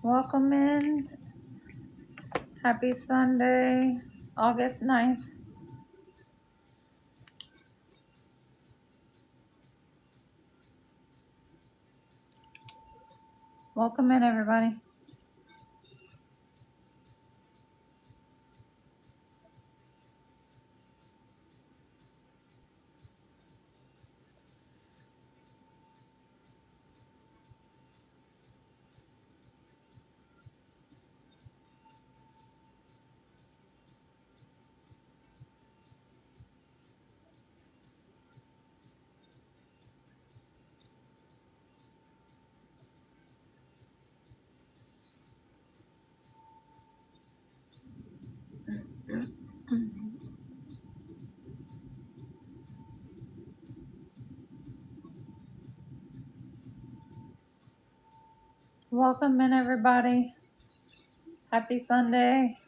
Welcome in. Happy Sunday, August 9th. Welcome in, everybody. Welcome in, everybody. Happy Sunday.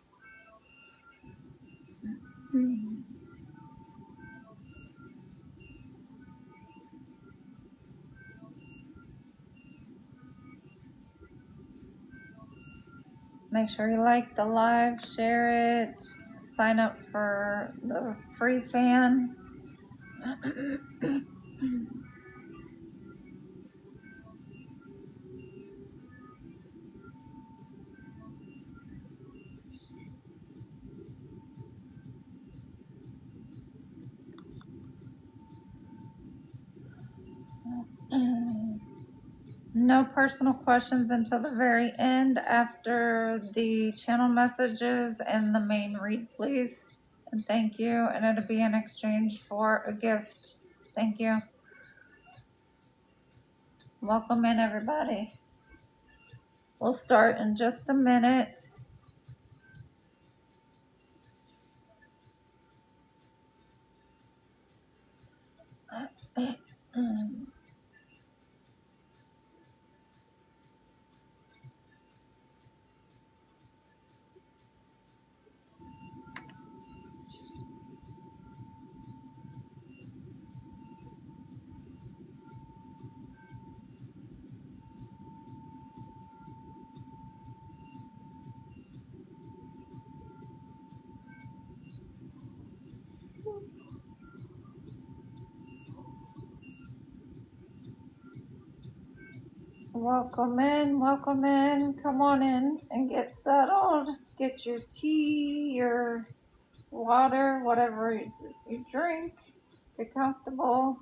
Make sure you like the live, share it, sign up for the free fan. No personal questions until the very end after the channel messages and the main read, please. And thank you. And it'll be in exchange for a gift. Thank you. Welcome in, everybody. We'll start in just a minute. Welcome in, welcome in. Come on in and get settled. Get your tea, your water, whatever you drink. Get comfortable.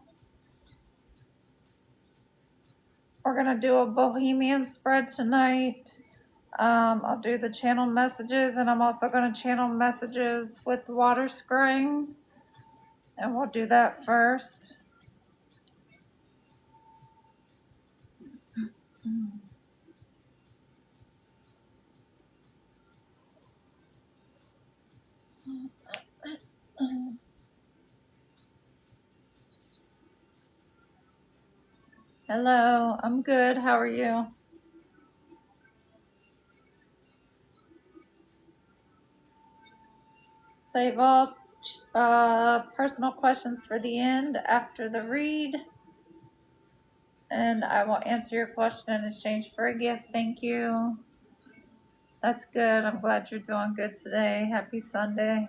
We're going to do a Bohemian spread tonight. I'll do the channel messages, and I'm also going to channel messages with water scrying. And we'll do that first. Hello, I'm good. How are you? Save all personal questions for the end after the read. And I will answer your question in exchange for a gift. Thank you. That's good. I'm glad you're doing good today. Happy Sunday.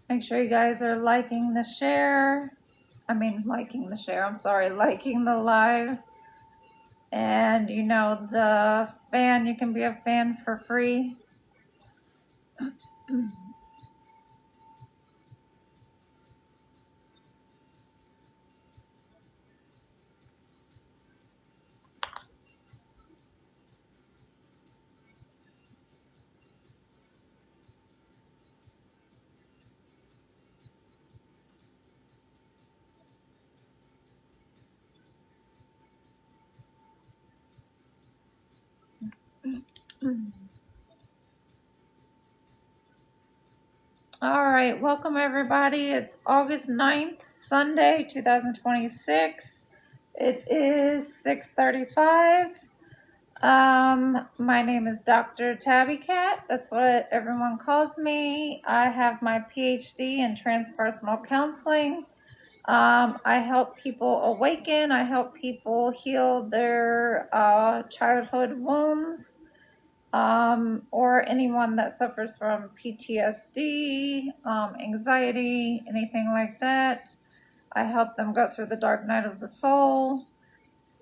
Make sure you guys are liking the share. Liking the live. And you know, the fan, you can be a fan for free. right, welcome everybody. It's August 9th, Sunday, 2026. It is 6:35. My name is Dr. Tabby Cat. That's what everyone calls me. I have my PhD in transpersonal counseling. I help people awaken. I help people heal their childhood wounds. Or anyone that suffers from PTSD, anxiety, anything like that. I help them go through the dark night of the soul.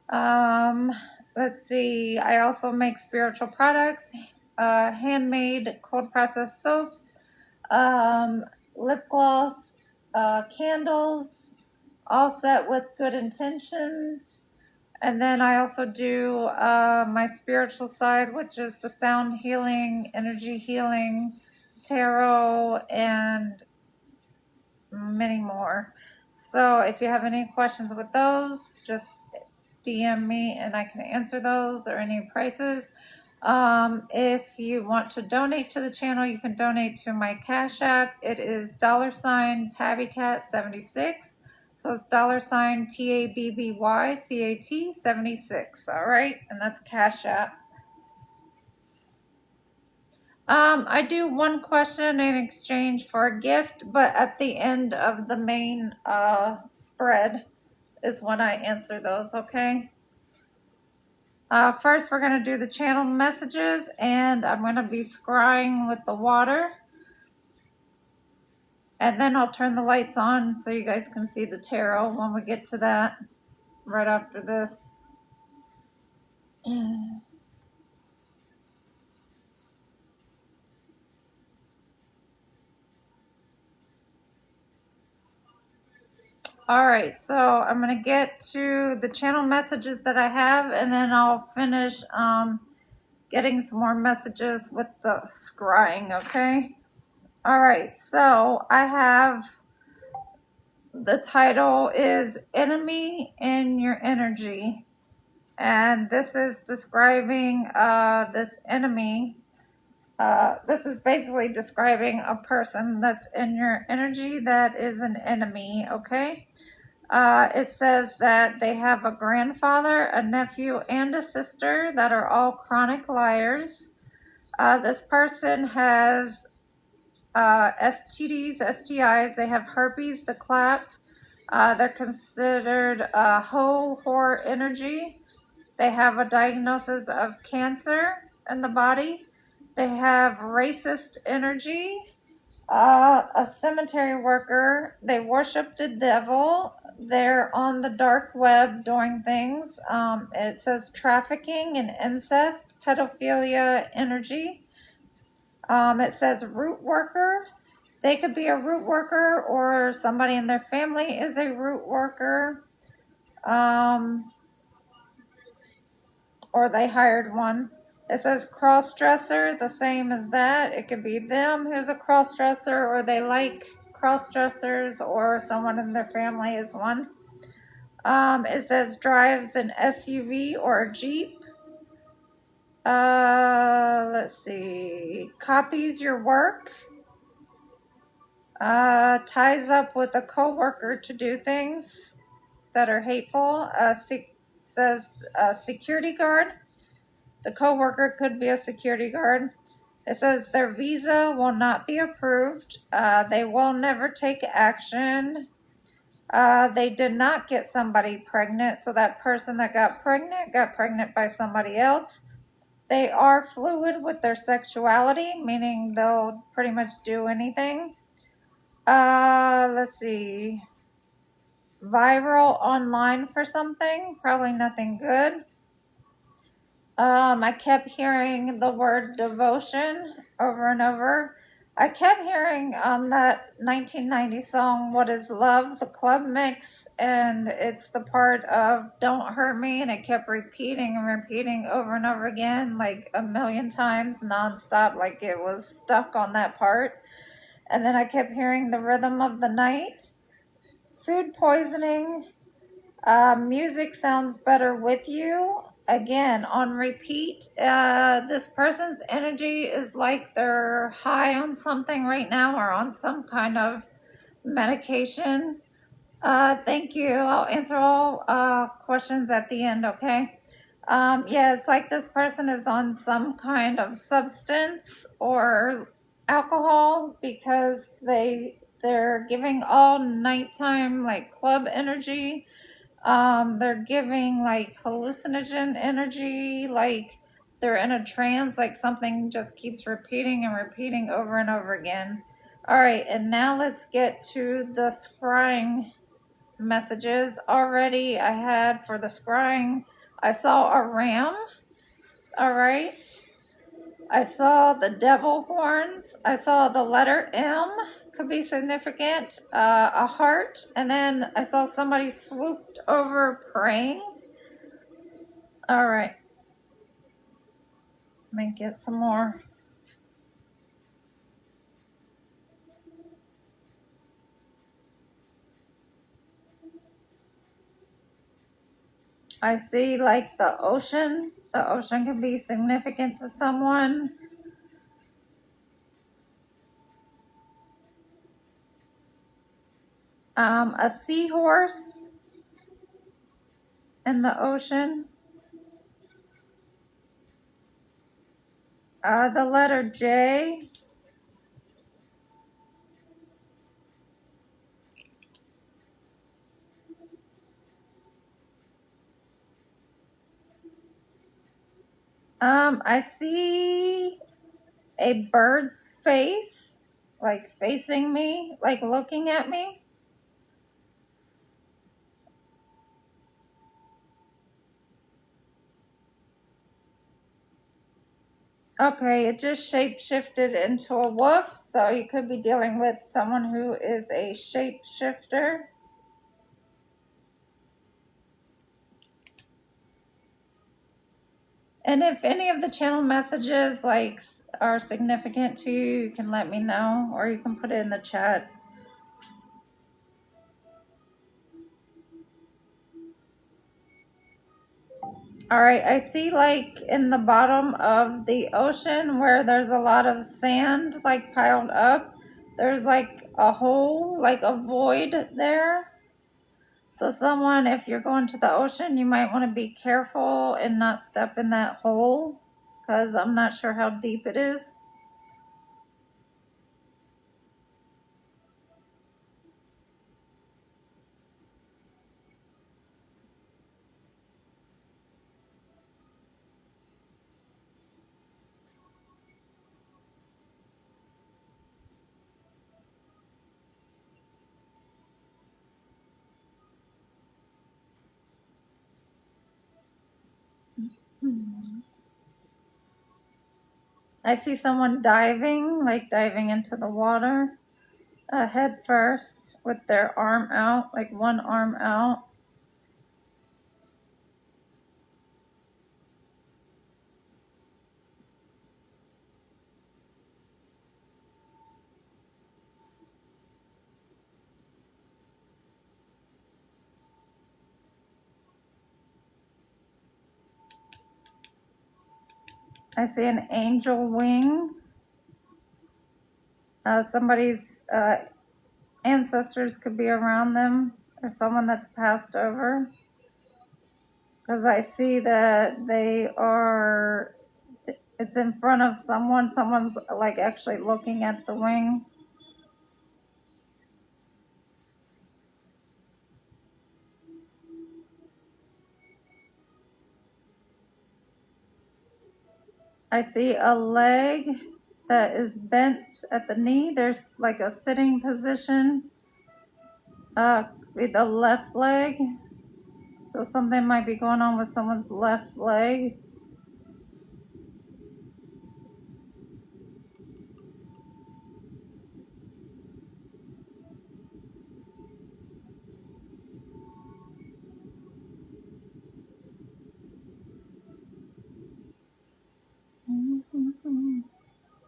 Let's see, I also make spiritual products, handmade cold processed soaps, lip gloss, candles, all set with good intentions. And then I also do my spiritual side, which is the sound healing, energy healing, tarot, and many more. So if you have any questions with those, just DM me and I can answer those, or any prices. If you want to donate to the channel, you can donate to my Cash App. It is $TabbyCat76. So it's $TABBYCAT 76. All right, and that's Cash App. I do one question in exchange for a gift, but at the end of the main spread is when I answer those, okay? First, we're going to do the channel messages, and I'm going to be scrying with the water. And then I'll turn the lights on so you guys can see the tarot when we get to that right after this. All right, so I'm going to get to the channel messages that I have, and then I'll finish getting some more messages with the scrying, okay? All right, so I have, the title is Enemy in Your Energy. And this is describing this enemy. This is basically describing a person that's in your energy that is an enemy, okay? It says that they have a grandfather, a nephew, and a sister that are all chronic liars. This person has STDs, STIs. They have herpes, the clap. They're considered whore energy. They have a diagnosis of cancer in the body. They have racist energy. A cemetery worker. They worship the devil. They're on the dark web doing things. It says trafficking and incest, pedophilia energy. It says root worker. They could be a root worker, or somebody in their family is a root worker. Or they hired one. It says cross-dresser, the same as that. It could be them who's a cross-dresser, or they like cross-dressers, or someone in their family is one. It says drives an SUV or a Jeep. Let's see. Copies your work. Ties up with a co-worker to do things that are hateful. Says security guard. The co-worker could be a security guard. It says their visa will not be approved. They will never take action. They did not get somebody pregnant, so that person that got pregnant by somebody else. They are fluid with their sexuality, meaning they'll pretty much do anything. Let's see. Viral online for something, probably nothing good. I kept hearing the word devotion over and over. I kept hearing that 1990 song, What Is Love, the club mix, and it's the part of Don't Hurt Me, and it kept repeating and repeating over and over again, like a million times, nonstop, like it was stuck on that part. And then I kept hearing the rhythm of the night, food poisoning, music sounds better with you, again, on repeat. This person's energy is like they're high on something right now or on some kind of medication. Thank you. I'll answer all questions at the end, okay? Yeah, it's like this person is on some kind of substance or alcohol because they're giving all nighttime like club energy. They're giving like hallucinogen energy, like they're in a trance, like something just keeps repeating and repeating over and over again. All right, and now let's get to the scrying messages. Already I had for the scrying, I saw a ram. All right. I saw the devil horns. I saw the letter M, could be significant, a heart, and then I saw somebody swooped over praying. All right. Let me get some more. I see like the ocean. The ocean can be significant to someone. A seahorse in the ocean. The letter J. I see a bird's face, like facing me, like looking at me. Okay, it just shape-shifted into a wolf, so you could be dealing with someone who is a shape-shifter. And if any of the channel messages like are significant to you, you can let me know, or you can put it in the chat. All right, I see like in the bottom of the ocean where there's a lot of sand like piled up, there's like a hole, like a void there. So someone, if you're going to the ocean, you might want to be careful and not step in that hole because I'm not sure how deep it is. I see someone diving, like diving into the water, head first with their arm out, like one arm out. I see an angel wing. Somebody's ancestors could be around them, or someone that's passed over. Because I see that they are, it's in front of someone. Someone's like actually looking at the wing. I see a leg that is bent at the knee. There's like a sitting position with the left leg. So something might be going on with someone's left leg.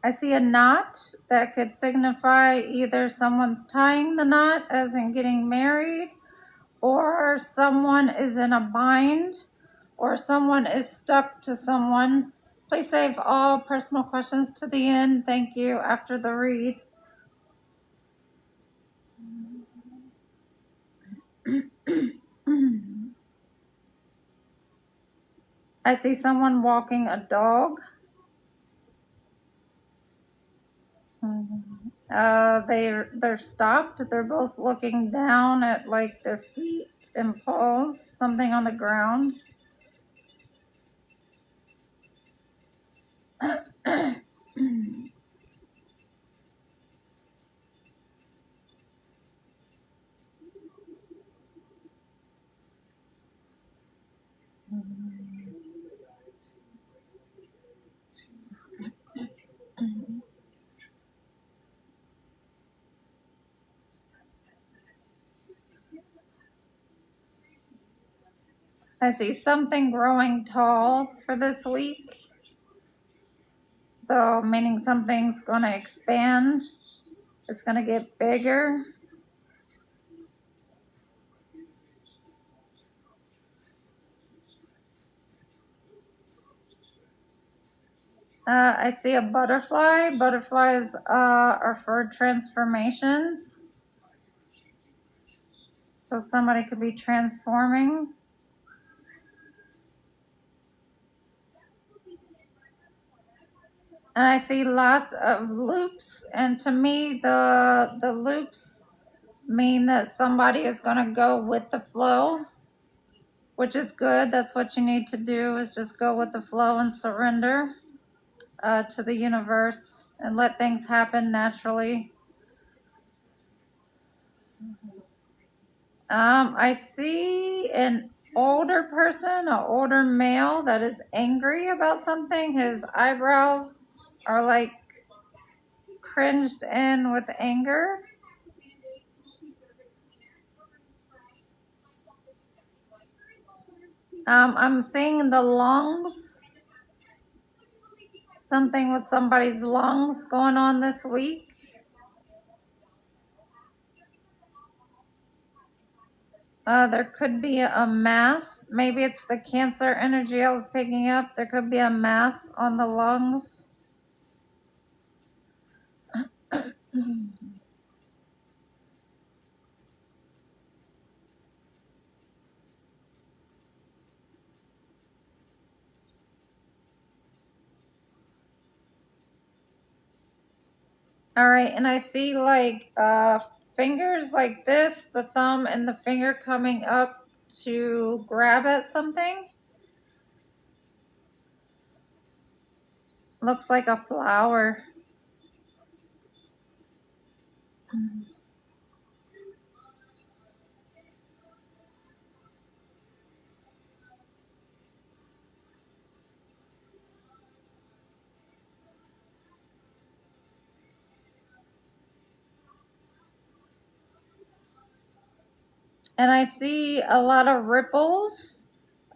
I see a knot that could signify either someone's tying the knot, as in getting married, or someone is in a bind, or someone is stuck to someone. Please save all personal questions to the end. Thank you. After the read. I see someone walking a dog. They're stopped. They're both looking down at like their feet and paws, something on the ground. I see something growing tall for this week. So meaning something's going to expand. It's going to get bigger. I see a butterfly. Butterflies are for transformations. So somebody could be transforming. And I see lots of loops. And to me, the loops mean that somebody is going to go with the flow, which is good. That's what you need to do, is just go with the flow and surrender to the universe and let things happen naturally. I see an older person, an older male that is angry about something. His eyebrows are like cringed in with anger. I'm seeing the lungs. Something with somebody's lungs going on this week. There could be a mass. Maybe it's the Cancer energy I was picking up. There could be a mass on the lungs. All right, and I see like fingers like this, the thumb and the finger coming up to grab at something. Looks like a flower. And I see a lot of ripples.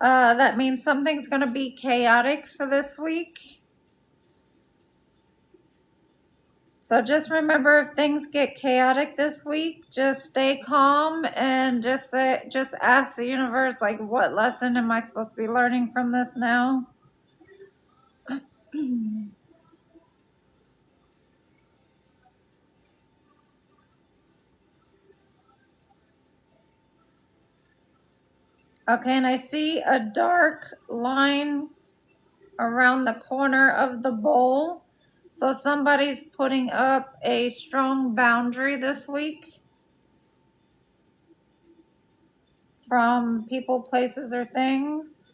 That means something's going to be chaotic for this week. So just remember, if things get chaotic this week, just stay calm and just ask the universe, like, what lesson am I supposed to be learning from this now? Okay, and I see a dark line around the corner of the bowl. So somebody's putting up a strong boundary this week from people, places, or things.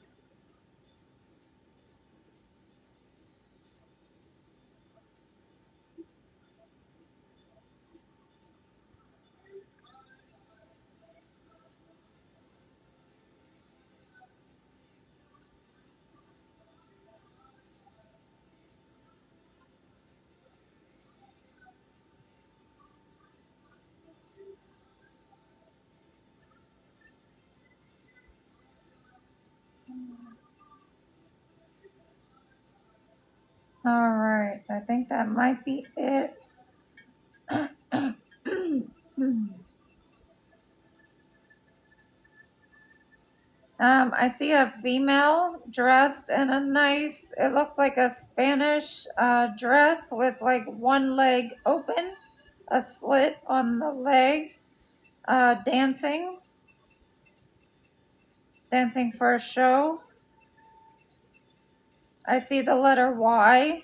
All right, I think that might be it. I see a female dressed in a nice, it looks like a Spanish dress with like one leg open, a slit on the leg, dancing for a show. I see the letter Y.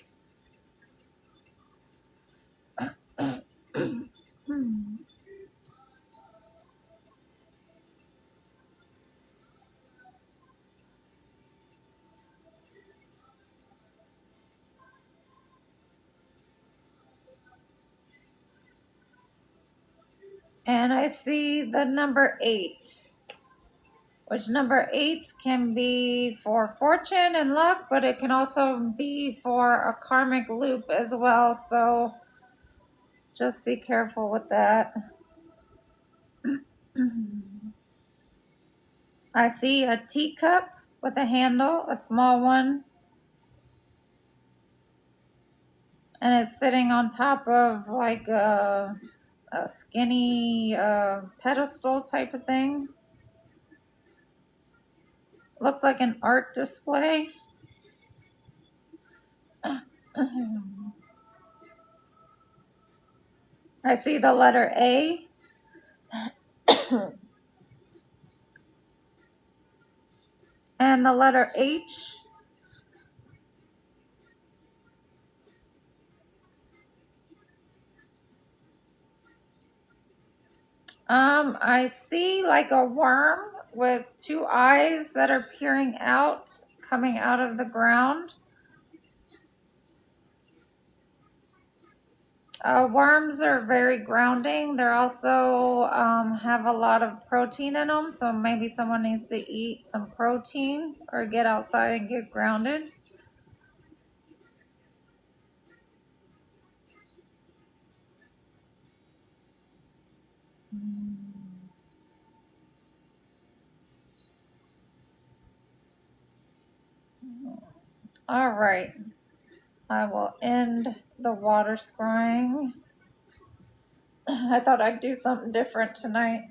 And I see the number 8, which number 8s can be for fortune and luck, but it can also be for a karmic loop as well. So just be careful with that. I see a teacup with a handle, a small one. And it's sitting on top of like a skinny pedestal type of thing. Looks like an art display. I see the letter A. And the letter H. I see like a worm with 2 eyes that are peering out, coming out of the ground. Worms are very grounding. They're also have a lot of protein in them, so maybe someone needs to eat some protein or get outside and get grounded. All right. I will end the water scrying. I thought I'd do something different tonight.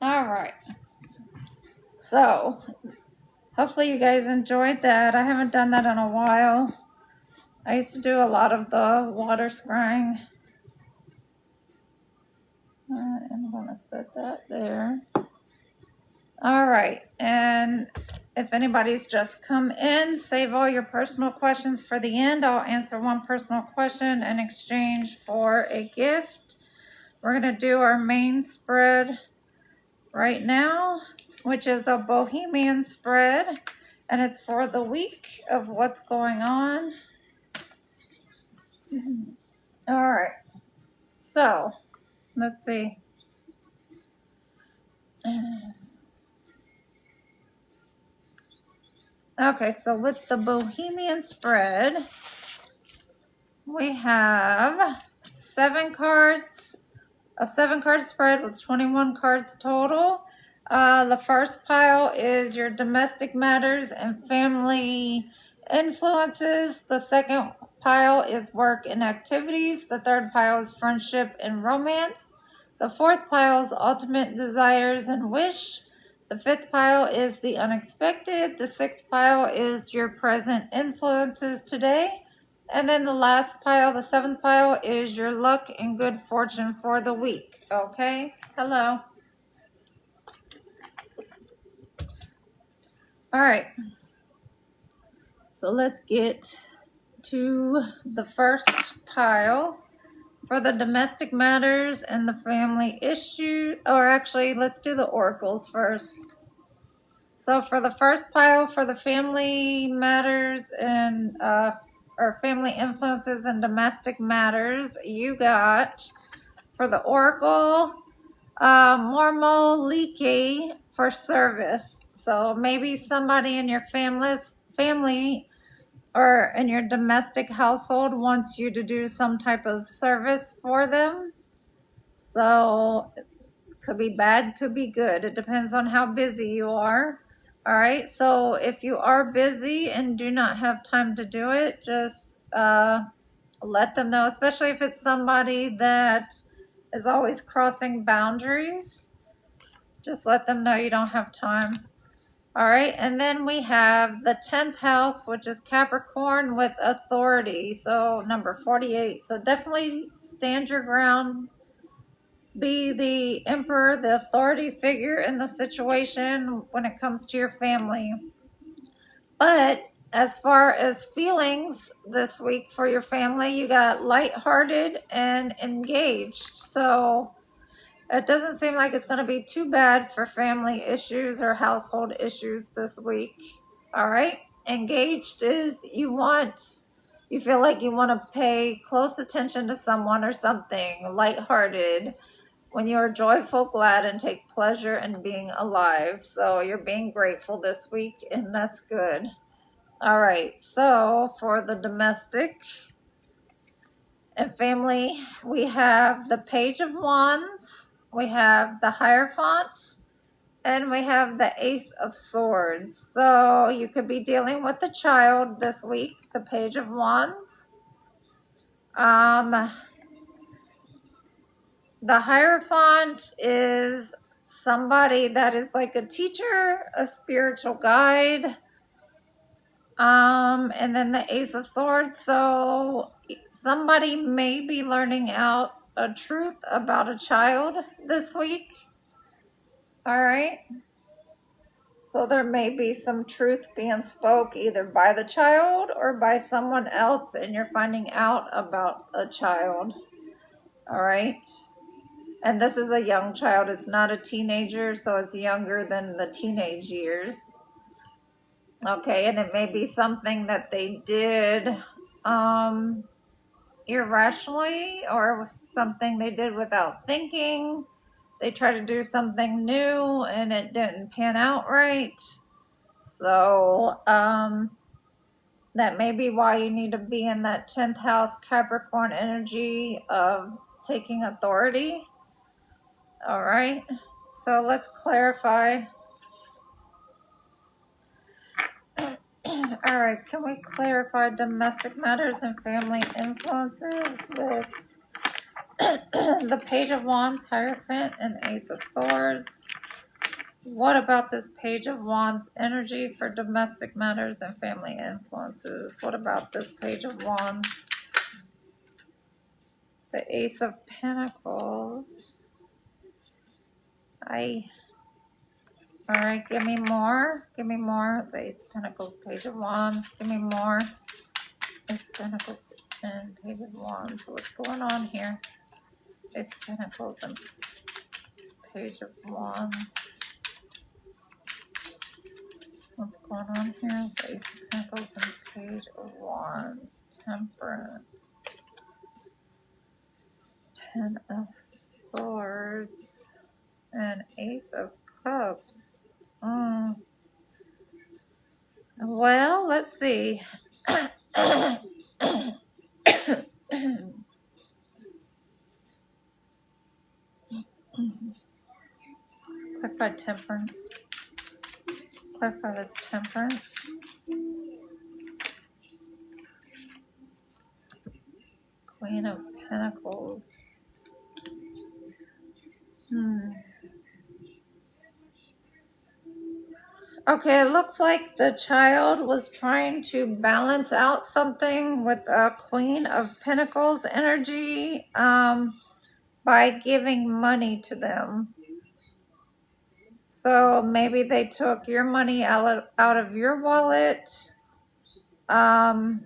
All right. So, hopefully you guys enjoyed that. I haven't done that in a while. I used to do a lot of the water scrying. I'm going to set that there. All right. And if anybody's just come in, save all your personal questions for the end. I'll answer one personal question in exchange for a gift. We're going to do our main spread right now, which is a Bohemian spread. And it's for the week of what's going on. All right. So, let's see. Okay, so with the Bohemian spread, we have 7 cards, a 7-card spread with 21 cards total. The first pile is your domestic matters and family influences. The second pile is work and activities. The third pile is friendship and romance. The fourth pile is ultimate desires and wish. The fifth pile is the unexpected. The sixth pile is your present influences today. And then the last pile, the 7th pile, is your luck and good fortune for the week. Okay? Hello. All right. So let's get to the first pile for the domestic matters and the family issue. Or actually, let's do the oracles first. So for the first pile, for the family matters and or family influences and domestic matters, you got for the oracle, Mormo Leakey for service. So maybe somebody in your family or in your domestic household wants you to do some type of service for them. So Could be bad, could be good. It depends on how busy you are. All right, so if you are busy and do not have time to do it, just let them know, especially if it's somebody that is always crossing boundaries. Just let them know you don't have time. All right, and then we have the 10th house, which is Capricorn with authority. So number 48. So definitely stand your ground. Be the emperor, the authority figure in the situation when it comes to your family. But as far as feelings this week for your family, you got lighthearted and engaged. So it doesn't seem like it's going to be too bad for family issues or household issues this week. All right. Engaged is you feel like you want to pay close attention to someone or something. Lighthearted, when you are joyful, glad, and take pleasure in being alive. So you're being grateful this week, and that's good. All right. So for the domestic and family, we have the Page of Wands, we have the Hierophant, and we have the Ace of Swords. So you could be dealing with a child this week, the Page of Wands. The Hierophant is somebody that is like a teacher, a spiritual guide. And then the Ace of Swords. So somebody may be learning out a truth about a child this week. All right. So there may be some truth being spoke either by the child or by someone else, and you're finding out about a child. All right. And this is a young child. It's not a teenager, so it's younger than the teenage years. Okay, and it may be something that they did irrationally, or something they did without thinking. They tried to do something new and it didn't pan out right. So that may be why you need to be in that 10th house Capricorn energy of taking authority. All right, so let's clarify. All right, can we clarify domestic matters and family influences with the Page of Wands, Hierophant, and Ace of Swords? What about this Page of Wands energy for domestic matters and family influences? What about this Page of Wands? The Ace of Pentacles. All right, give me more. Give me more. The Ace of Pentacles, Page of Wands. Give me more. Ace of Pentacles and Page of Wands. What's going on here? Ace of Pentacles and Page of Wands. What's going on here? The Ace of Pentacles and Page of Wands. Temperance. 10 of Swords. And Ace of Cups. Well, let's see. Clarify temperance. Clarify this temperance. Queen of Pentacles. Okay, it looks like the child was trying to balance out something with a Queen of Pentacles energy by giving money to them. So maybe they took your money out of your wallet. Not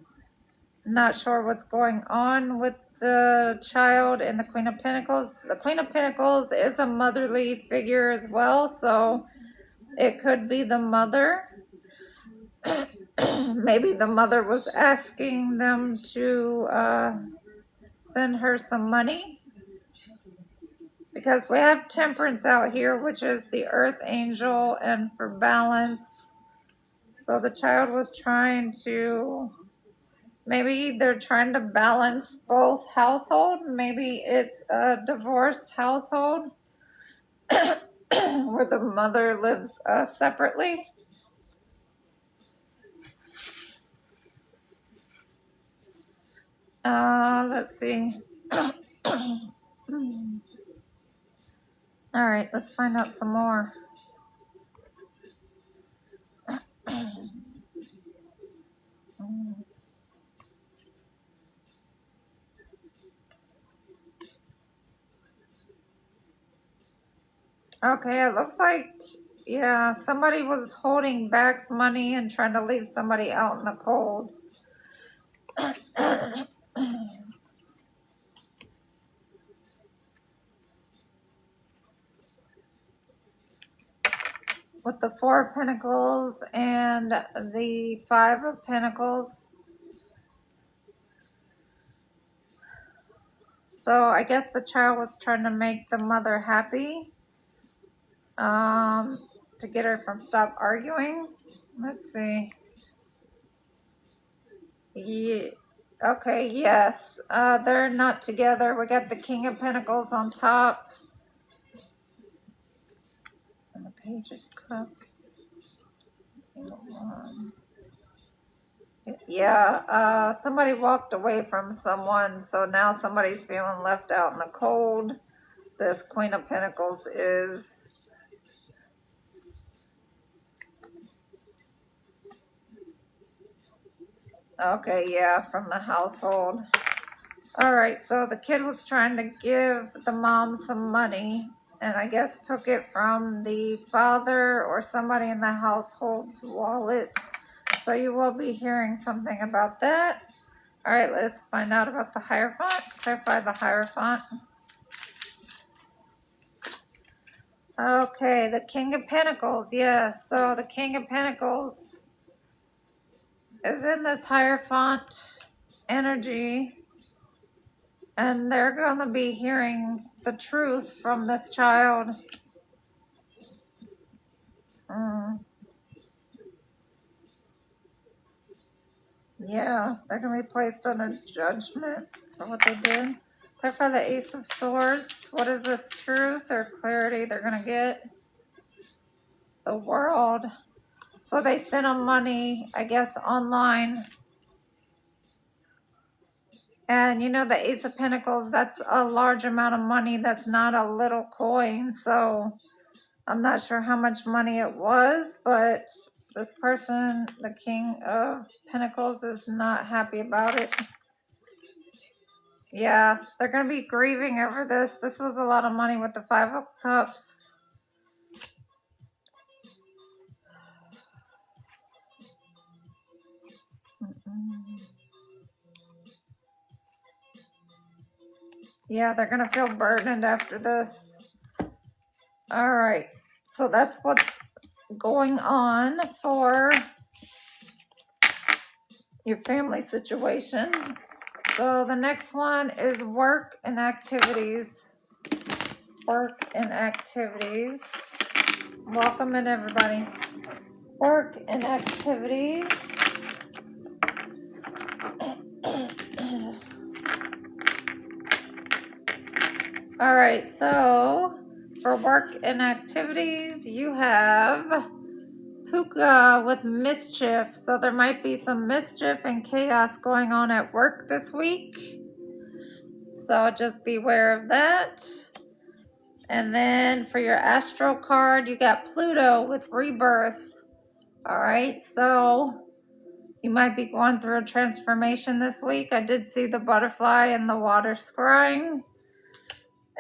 sure what's going on with the child and the Queen of Pentacles. The Queen of Pentacles is a motherly figure as well, so it could be the mother. Maybe the mother was asking them to send her some money. Because we have Temperance out here, which is the Earth Angel, and for balance. So the child was trying to, maybe they're trying to balance both households. Maybe it's a divorced household. where the mother lives separately. Let's see. All right, let's find out some more. Okay, it looks like, yeah, somebody was holding back money and trying to leave somebody out in the cold. With the Four of Pentacles and the Five of Pentacles. So I guess the child was trying to make the mother happy, to get her from stop arguing. Let's see. Yeah. Okay, yes. They're not together. We got the King of Pentacles on top. And the Page of Cups. King of Wands. Yeah, somebody walked away from someone, so now somebody's feeling left out in the cold. This Queen of Pentacles is. Okay, yeah, from the household. All right, so the kid was trying to give the mom some money, and I guess took it from the father or somebody in the household's wallet. So you will be hearing something about that. All right, let's find out about the Hierophant. Clarify the Hierophant. Okay, the King of Pentacles. Yes, so the King of Pentacles is in this Hierophant energy. And they're going to be hearing the truth from this child. Yeah, they're going to be placed under judgment for what they did. Clarify the Ace of Swords. What is this truth or clarity they're going to get? The World. So they sent them money, I guess, online. And you know, the Ace of Pentacles, that's a large amount of money. That's not a little coin. So I'm not sure how much money it was, but this person, the King of Pentacles, is not happy about it. Yeah, they're going to be grieving over this. This was a lot of money with the Five of Cups. Yeah, they're going to feel burdened after this. All right, so that's what's going on for your family situation. So the next one is work and activities. Work and activities. Welcome in, everybody. Work and activities. All right, so for work and activities, you have Puka with mischief. So there might be some mischief and chaos going on at work this week. So just beware of that. And then for your astral card, you got Pluto with rebirth. All right, so you might be going through a transformation this week. I did see the butterfly and the water scrying.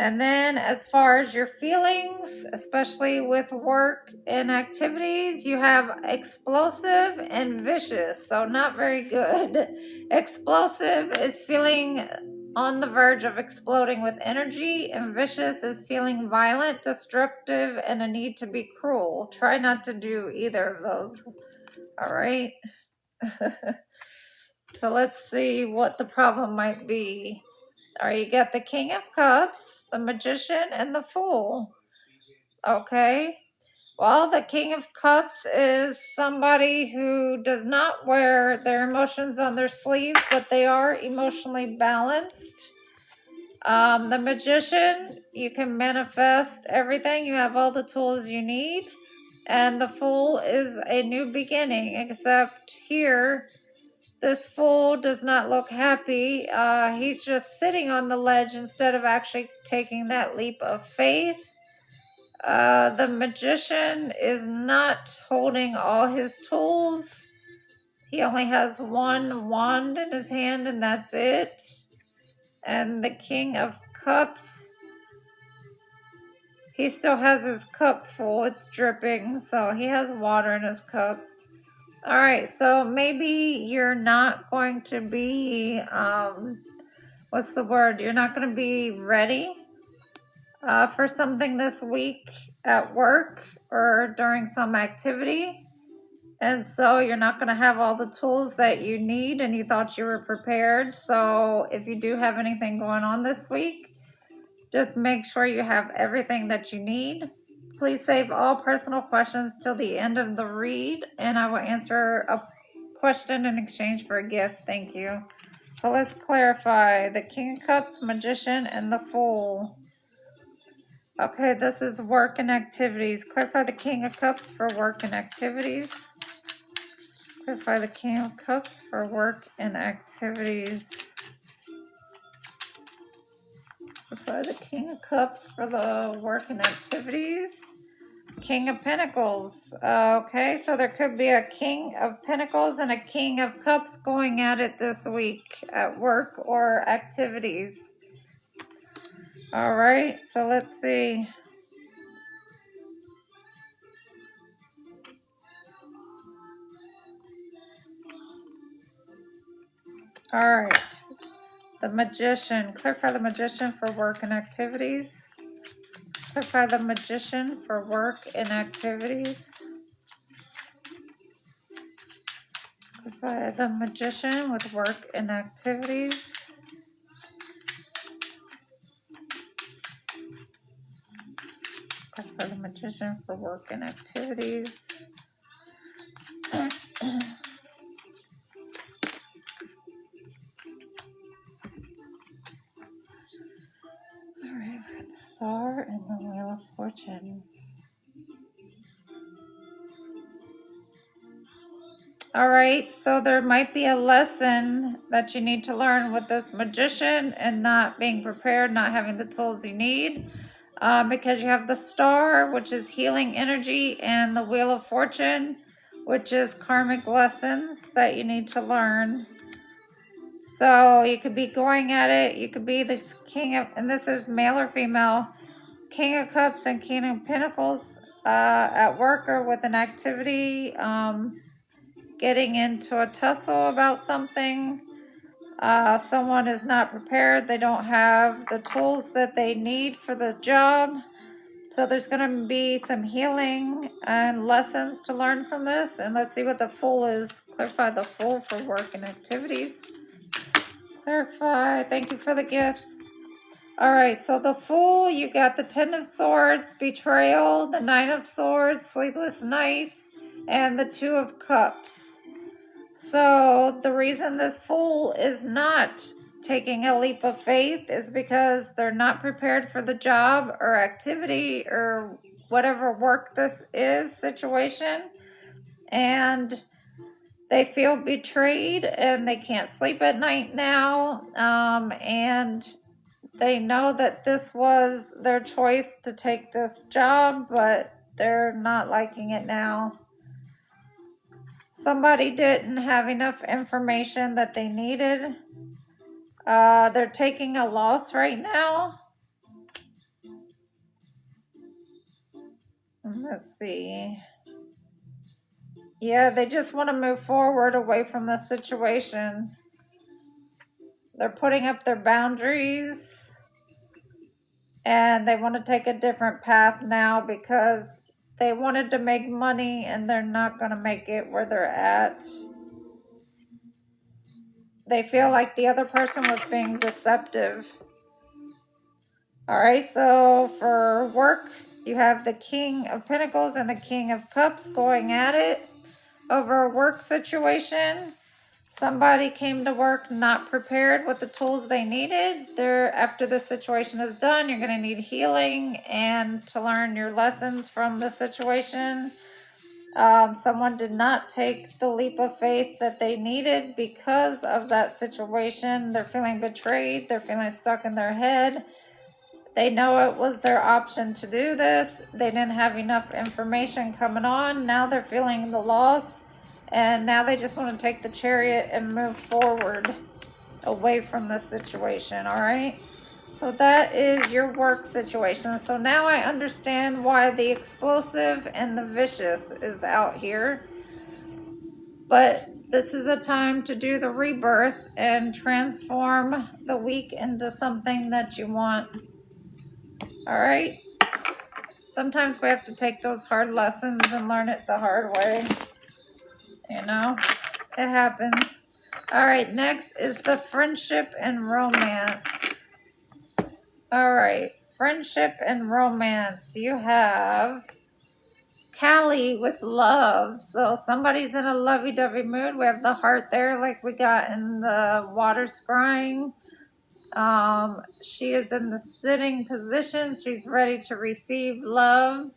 And then as far as your feelings, especially with work and activities, you have explosive and vicious. So not very good. Explosive is feeling on the verge of exploding with energy, and vicious is feeling violent, destructive, and a need to be cruel. Try not to do either of those. All right. So let's see what the problem might be. All right, you got the King of Cups, the Magician, and the Fool. Okay. Well, the King of Cups is somebody who does not wear their emotions on their sleeve, but they are emotionally balanced. The Magician, you can manifest everything. You have all the tools you need. And the Fool is a new beginning, except here, this Fool does not look happy. He's just sitting on the ledge instead of actually taking that leap of faith. The Magician is not holding all his tools. He only has one wand in his hand, and that's it. And the King of Cups, he still has his cup full. It's dripping, so he has water in his cup. All right, so maybe you're not going to be, what's the word? You're not going to be ready for something this week at work or during some activity. And so you're not going to have all the tools that you need and you thought you were prepared. So if you do have anything going on this week, just make sure you have everything that you need. Please save all personal questions till the end of the read, and I will answer a question in exchange for a gift. Thank you. So let's clarify the King of Cups, Magician, and the Fool. Okay, this is work and activities. Clarify the King of Cups for work and activities. Clarify the King of Cups for work and activities. Clarify the King of Cups for the work and activities. King of Pentacles. Okay, so there could be a King of Pentacles and a King of Cups going at it this week at work or activities. All right, so let's see. All right, the Magician. Clarify the Magician for work and activities. Clarify the Magician for work and activities. Clarify the Magician with work and activities. Clarify the Magician for work and activities. Alright, we got the Star and the Wheel of Fortune. Alright, so there might be a lesson that you need to learn with this Magician and not being prepared, not having the tools you need. Because you have the Star, which is healing energy, and the Wheel of Fortune, which is karmic lessons that you need to learn. So you could be going at it. You could be the King of, and this is male or female, King of Cups and King of Pentacles at work or with an activity, getting into a tussle about something. Someone is not prepared. They don't have the tools that they need for the job. So there's going to be some healing and lessons to learn from this. And let's see what the Fool is. Clarify the Fool for work and activities. Clarify. Thank you for the gifts. All right, so the Fool, you got the Ten of Swords, betrayal, the Nine of Swords, sleepless nights, and the Two of Cups. So the reason this Fool is not taking a leap of faith is because they're not prepared for the job or activity or whatever work this is situation. And they feel betrayed and they can't sleep at night now. And they know that this was their choice to take this job, but they're not liking it now. Somebody didn't have enough information that they needed. They're taking a loss right now. Let's see. Yeah, they just want to move forward away from the situation. They're putting up their boundaries. And they want to take a different path now because they wanted to make money and they're not going to make it where they're at. They feel like the other person was being deceptive. All right, so for work, you have the King of Pentacles and the King of Cups going at it over a work situation. Somebody came to work not prepared with the tools they needed. After the situation is done, you're going to need healing and to learn your lessons from the situation. Someone did not take the leap of faith that they needed because of that situation. They're feeling betrayed. They're feeling stuck in their head. They know it was their option to do this. They didn't have enough information coming on. Now they're feeling the loss. And now they just want to take the chariot and move forward away from the situation, all right? So that is your work situation. So now I understand why the explosive and the vicious is out here. But this is a time to do the rebirth and transform the weak into something that you want. All right? Sometimes we have to take those hard lessons and learn it the hard way. You know? It happens. All right, next is the friendship and romance. All right, friendship and romance. You have Callie with love. So somebody's in a lovey-dovey mood. We have the heart there like we got in the water scrying. She is in the sitting position. She's ready to receive love.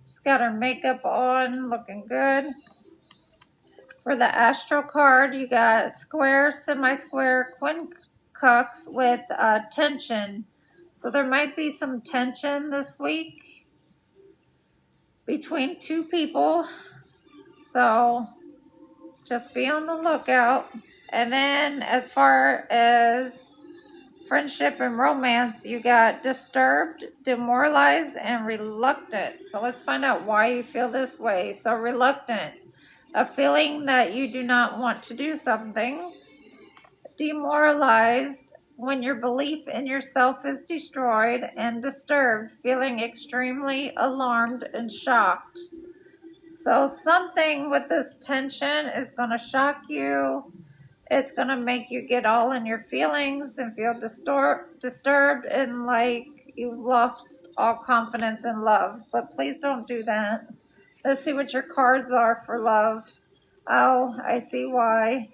She's got her makeup on, looking good. For the astral card, you got square, semi-square, quincunx with tension. So there might be some tension this week between two people. So just be on the lookout. And then as far as friendship and romance, you got disturbed, demoralized, and reluctant. So let's find out why you feel this way. So reluctant. A feeling that you do not want to do something. Demoralized, when your belief in yourself is destroyed. And disturbed, feeling extremely alarmed and shocked. So something with this tension is going to shock you. It's going to make you get all in your feelings and feel disturbed and like you've lost all confidence in love. But please don't do that. Let's see what your cards are for love. Oh, I see why.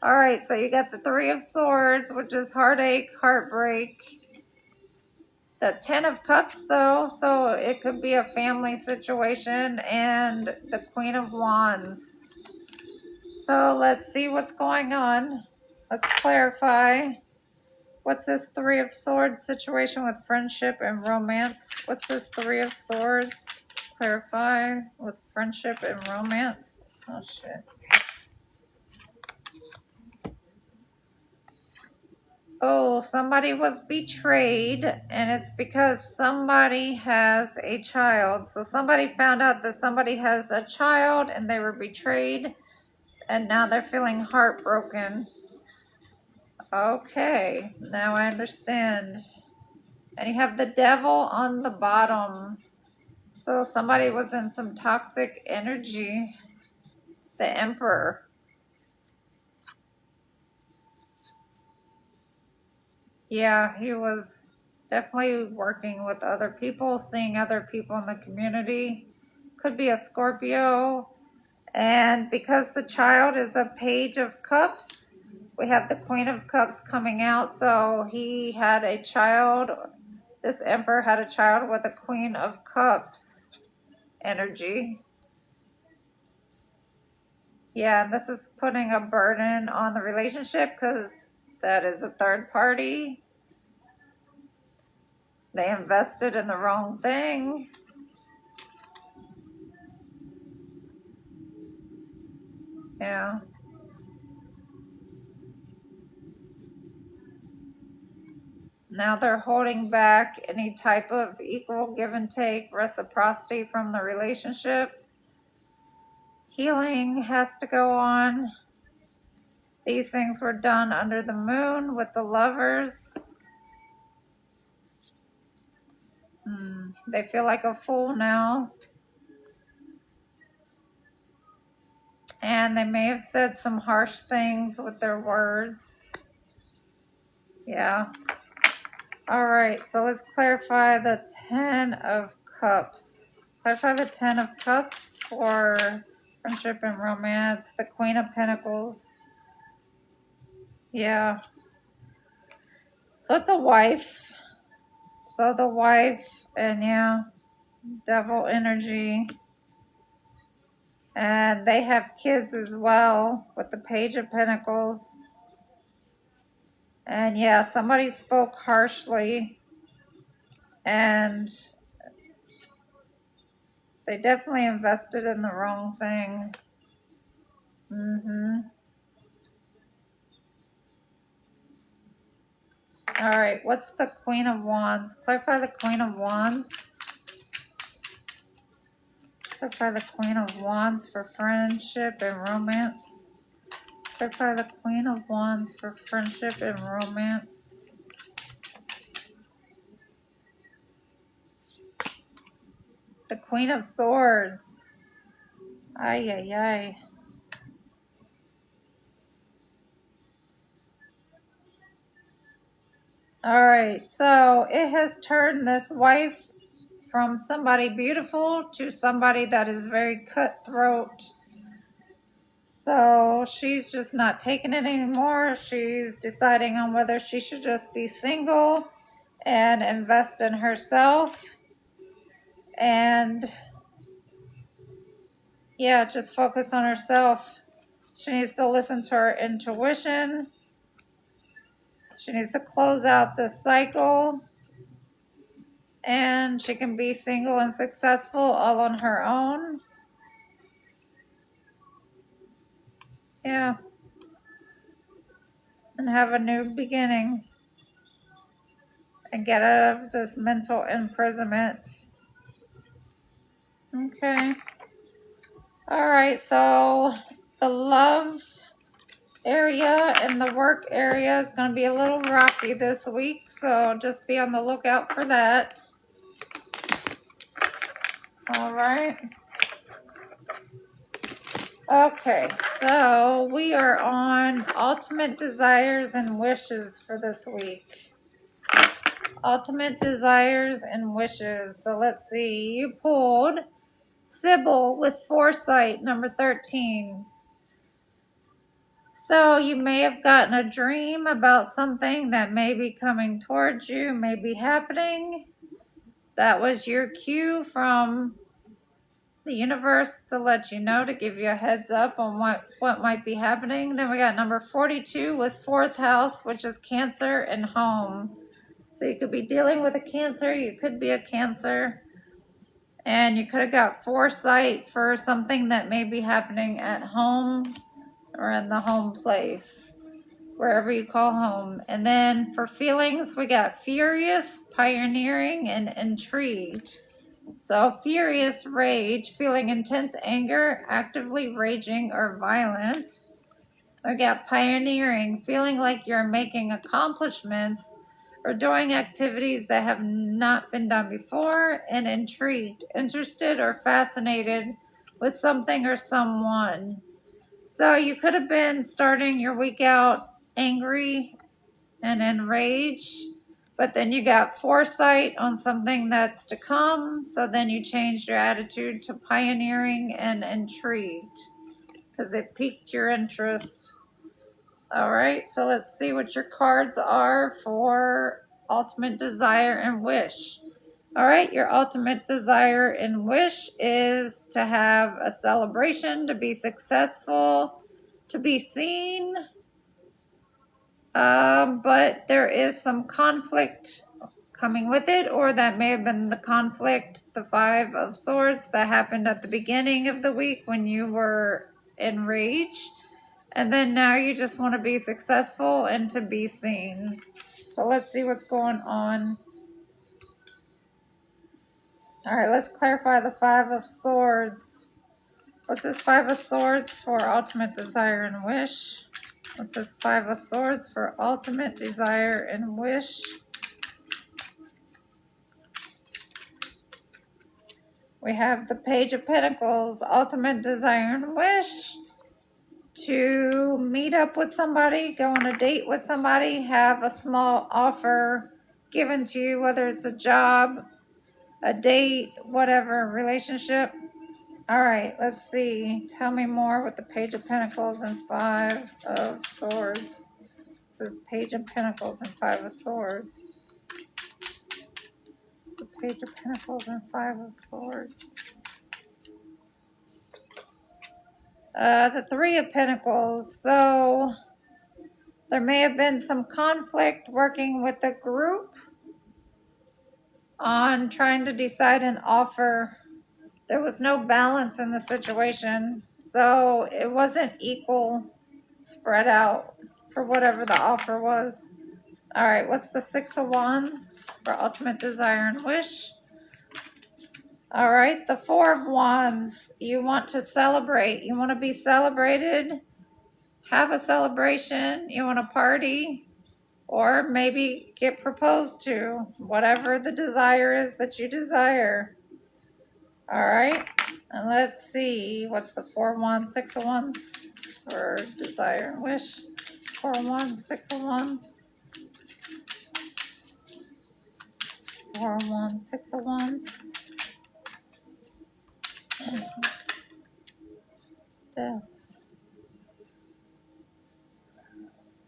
All right, so you got the Three of Swords, which is heartache, heartbreak. The Ten of Cups, though, so it could be a family situation. And the Queen of Wands. So let's see what's going on. Let's clarify. What's this Three of Swords situation with friendship and romance? What's this Three of Swords? Clarify with friendship and romance. Oh, shit. Oh, somebody was betrayed, and it's because somebody has a child. So somebody found out that somebody has a child, and they were betrayed, and now they're feeling heartbroken. Okay, now I understand. And you have the Devil on the bottom. So somebody was in some toxic energy. The Emperor. Yeah, he was definitely working with other people, seeing other people in the community. Could be a Scorpio. And because the child is a Page of Cups, we have the Queen of Cups coming out. So he had a child. This Emperor had a child with a Queen of Cups energy. Yeah, and this is putting a burden on the relationship because that is a third party. They invested in the wrong thing. Yeah. Now they're holding back any type of equal give and take, reciprocity from the relationship. Healing has to go on. These things were done under the moon with the lovers. They feel like a fool now. And they may have said some harsh things with their words. Yeah. All right, so let's clarify the Ten of Cups. Clarify the Ten of Cups for friendship and romance. The Queen of Pentacles. Yeah. So it's a wife. So the wife, and yeah, devil energy. And they have kids as well with the Page of Pentacles. And yeah, somebody spoke harshly. And they definitely invested in the wrong thing. All right, what's the Queen of Wands? Clarify the Queen of Wands. Clarify the Queen of Wands for friendship and romance. Clarify the Queen of Wands for friendship and romance. The Queen of Swords. Ay, ay, ay. All right, so it has turned this wife from somebody beautiful to somebody that is very cutthroat. So she's just not taking it anymore. She's deciding on whether she should just be single and invest in herself. And yeah, just focus on herself. She needs to listen to her intuition. She needs to close out this cycle. And she can be single and successful all on her own. Yeah. And have a new beginning. And get out of this mental imprisonment. Okay. All right. So the love area and the work area is going to be a little rocky this week. So just be on the lookout for that. All right. Okay, so we are on ultimate desires and wishes for this week. Ultimate desires and wishes. So let's see. You pulled Sybil with foresight, number 13. So you may have gotten a dream about something that may be coming towards you, may be happening. That was your cue from the universe to let you know, to give you a heads up on what might be happening. Then we got number 42 with fourth house, which is Cancer and home. So you could be dealing with a Cancer, you could be a Cancer, and you could have got foresight for something that may be happening at home or in the home place, wherever you call home. And then for feelings, we got furious, pioneering, and intrigued. So furious, rage, feeling intense anger, actively raging or violent. We got pioneering, feeling like you're making accomplishments or doing activities that have not been done before. And intrigued, interested or fascinated with something or someone. So you could have been starting your week out angry and enraged, but then you got foresight on something that's to come. So then you changed your attitude to pioneering and intrigued because it piqued your interest. All right, so let's see what your cards are for ultimate desire and wish. All right, your ultimate desire and wish is to have a celebration, to be successful, to be seen. But there is some conflict coming with it, or that may have been the conflict, the Five of Swords, that happened at the beginning of the week when you were enraged. And then now you just want to be successful and to be seen. So let's see what's going on. All right, let's clarify the Five of Swords. What's this Five of Swords for ultimate desire and wish? What's this Five of Swords for ultimate desire and wish? We have the Page of Pentacles, ultimate desire and wish. To meet up with somebody, go on a date with somebody, have a small offer given to you, whether it's a job, a date, whatever, relationship. All right, let's see. Tell me more with the Page of Pentacles and Five of Swords. What's this Page of Pentacles and Five of Swords? It's the Page of Pentacles and Five of Swords. The Three of Pentacles. So there may have been some conflict working with the group on trying to decide an offer. There was no balance in the situation, so it wasn't equal spread out for whatever the offer was. All right, what's the Six of Wands for ultimate desire and wish? All right, the Four of Wands. You want to celebrate. You want to be celebrated. Have a celebration. You want to party. Or maybe get proposed to. Whatever the desire is that you desire. All right, and let's see. What's the Four of Wands, Six of Wands for desire and wish? Four of Wands, Six of Wands. Four of Wands, Six of Wands. Death.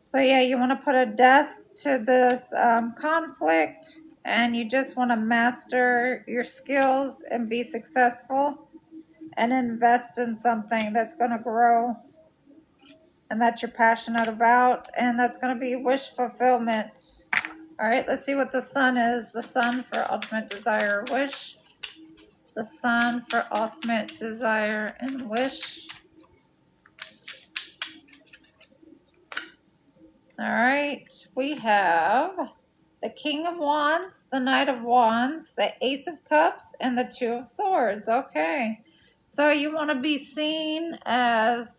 So yeah, you want to put a death to this conflict, and you just want to master your skills and be successful and invest in something that's going to grow and that you're passionate about, and that's going to be wish fulfillment. All right, let's see what the Sun is. The Sun for ultimate desire or wish. The Sun for ultimate desire and wish. All right, we have the King of Wands, the Knight of Wands, the Ace of Cups, and the Two of Swords. Okay, so you want to be seen as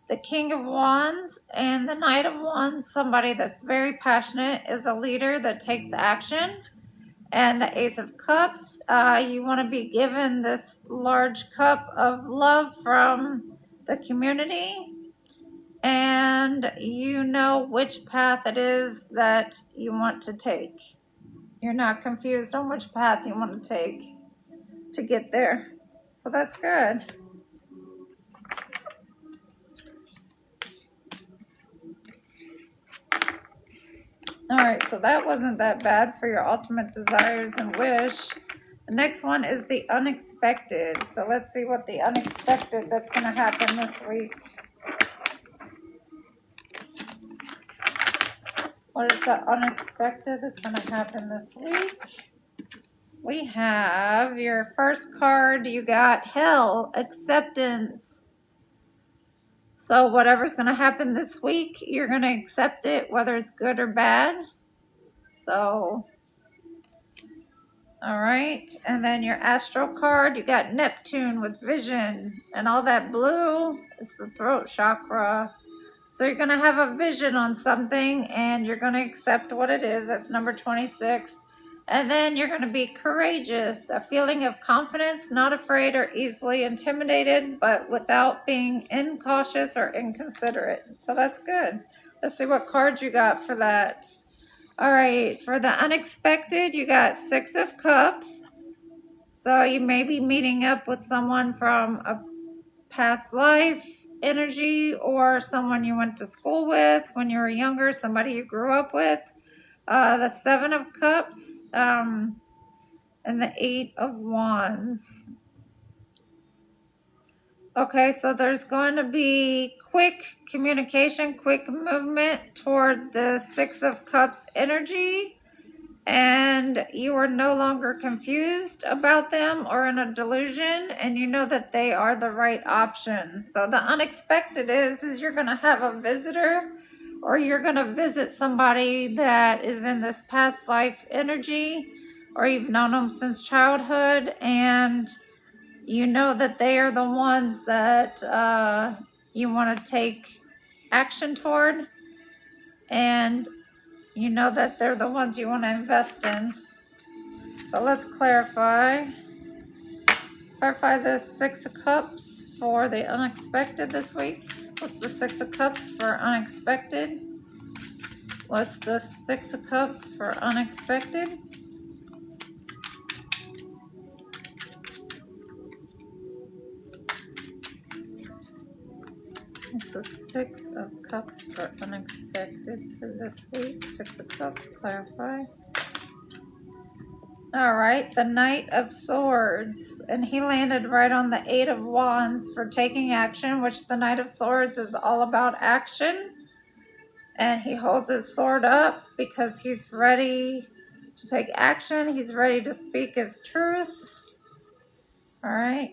the King of Wands and the Knight of Wands, somebody that's very passionate, is a leader that takes action. And the Ace of Cups, you want to be given this large cup of love from the community. And you know which path it is that you want to take. You're not confused on which path you want to take to get there. So that's good. All right, so that wasn't that bad for your ultimate desires and wish. The next one is the unexpected. So let's see what the unexpected that's going to happen this week. What is the unexpected that's going to happen this week? We have your first card. You got Hell, acceptance. So whatever's going to happen this week, you're going to accept it, whether it's good or bad. So, all right. And then your astral card, you got Neptune with vision. And all that blue is the throat chakra. So you're going to have a vision on something and you're going to accept what it is. That's number 26. And then you're going to be courageous, a feeling of confidence, not afraid or easily intimidated, but without being incautious or inconsiderate. So that's good. Let's see what cards you got for that. All right, for the unexpected, you got Six of Cups. So you may be meeting up with someone from a past life energy or someone you went to school with when you were younger, somebody you grew up with. The Seven of Cups and the Eight of Wands. Okay, so there's going to be quick communication, quick movement toward the Six of Cups energy, and you are no longer confused about them or in a delusion, and you know that they are the right option. So the unexpected is you're going to have a visitor, or you're going to visit somebody that is in this past life energy, or you've known them since childhood, and you know that they are the ones that you want to take action toward, and you know that they're the ones you want to invest in. So let's clarify. Clarify the Six of Cups for the unexpected this week. What's the Six of Cups for unexpected? What's the Six of Cups for unexpected? the Six of Cups for unexpected for this week? Six of Cups, clarify. All right, the Knight of Swords, and he landed right on the Eight of Wands for taking action, which the Knight of Swords is all about action. And he holds his sword up because he's ready to take action. He's ready to speak his truth. All right.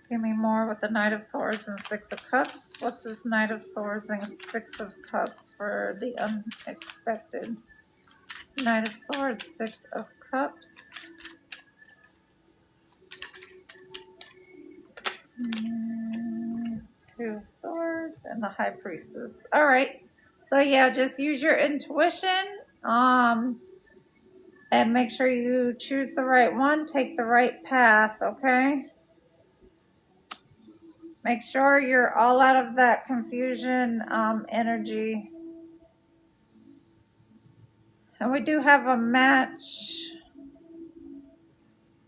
Give me more with the Knight of Swords and Six of Cups. What's this Knight of Swords and Six of Cups for the unexpected? Knight of Swords, Six of Cups. Two of Swords and the High Priestess. All right. So yeah, just use your intuition. And make sure you choose the right one. Take the right path, okay? Make sure you're all out of that confusion energy. And we do have a match,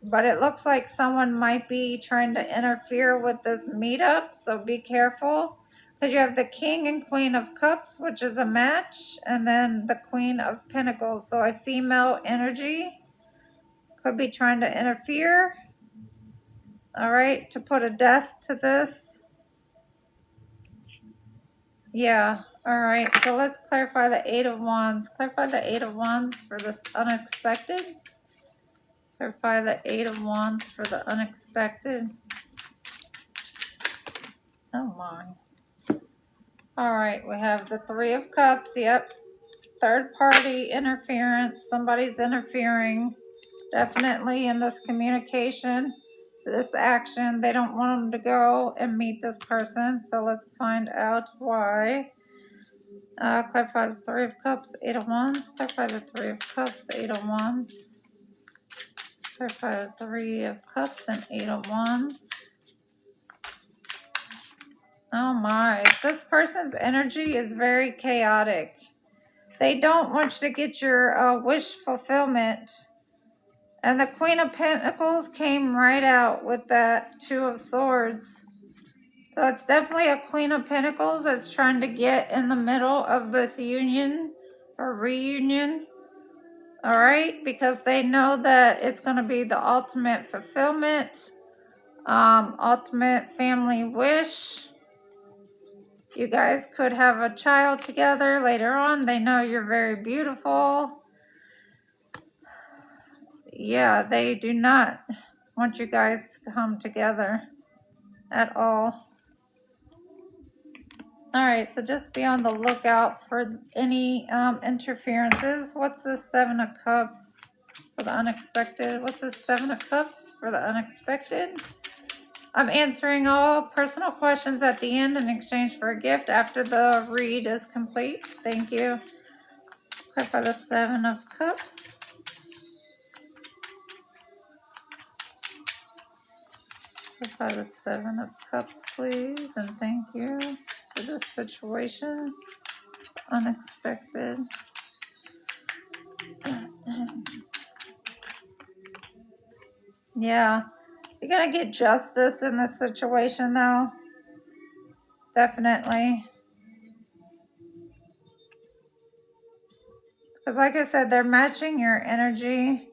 but it looks like someone might be trying to interfere with this meetup, so be careful. Because you have the King and Queen of Cups, which is a match, and then the Queen of Pentacles. So a female energy could be trying to interfere. All right, to put a death to this. Yeah, all right, so let's clarify the Eight of Wands. Clarify the Eight of Wands for this unexpected. Clarify the Eight of Wands for the unexpected. Oh my. All right, we have the Three of Cups. Yep. Third party interference. Somebody's interfering definitely in this communication, this action. They don't want them to go and meet this person. So let's find out why. Clarify the Three of Cups, Eight of Wands. Clarify the Three of Cups, Eight of Wands. Clarify the Three of Cups and Eight of Wands. Oh my, this person's energy is very chaotic. They don't want you to get your wish fulfillment. And the Queen of Pentacles came right out with that Two of Swords. So it's definitely a Queen of Pentacles that's trying to get in the middle of this union or reunion. All right, because they know that it's going to be the ultimate fulfillment, ultimate family wish. You guys could have a child together later on. They know you're very beautiful. Yeah, they do not want you guys to come together at all. All right, so just be on the lookout for any interferences. What's this Seven of Cups for the unexpected? What's this Seven of Cups for the unexpected? I'm answering all personal questions at the end in exchange for a gift after the read is complete. Thank you. Clarify the Seven of Cups. Clarify the Seven of Cups, please. And thank you for this situation. Unexpected. Yeah. You're going to get justice in this situation, though. Definitely. Because like I said, they're matching your energy.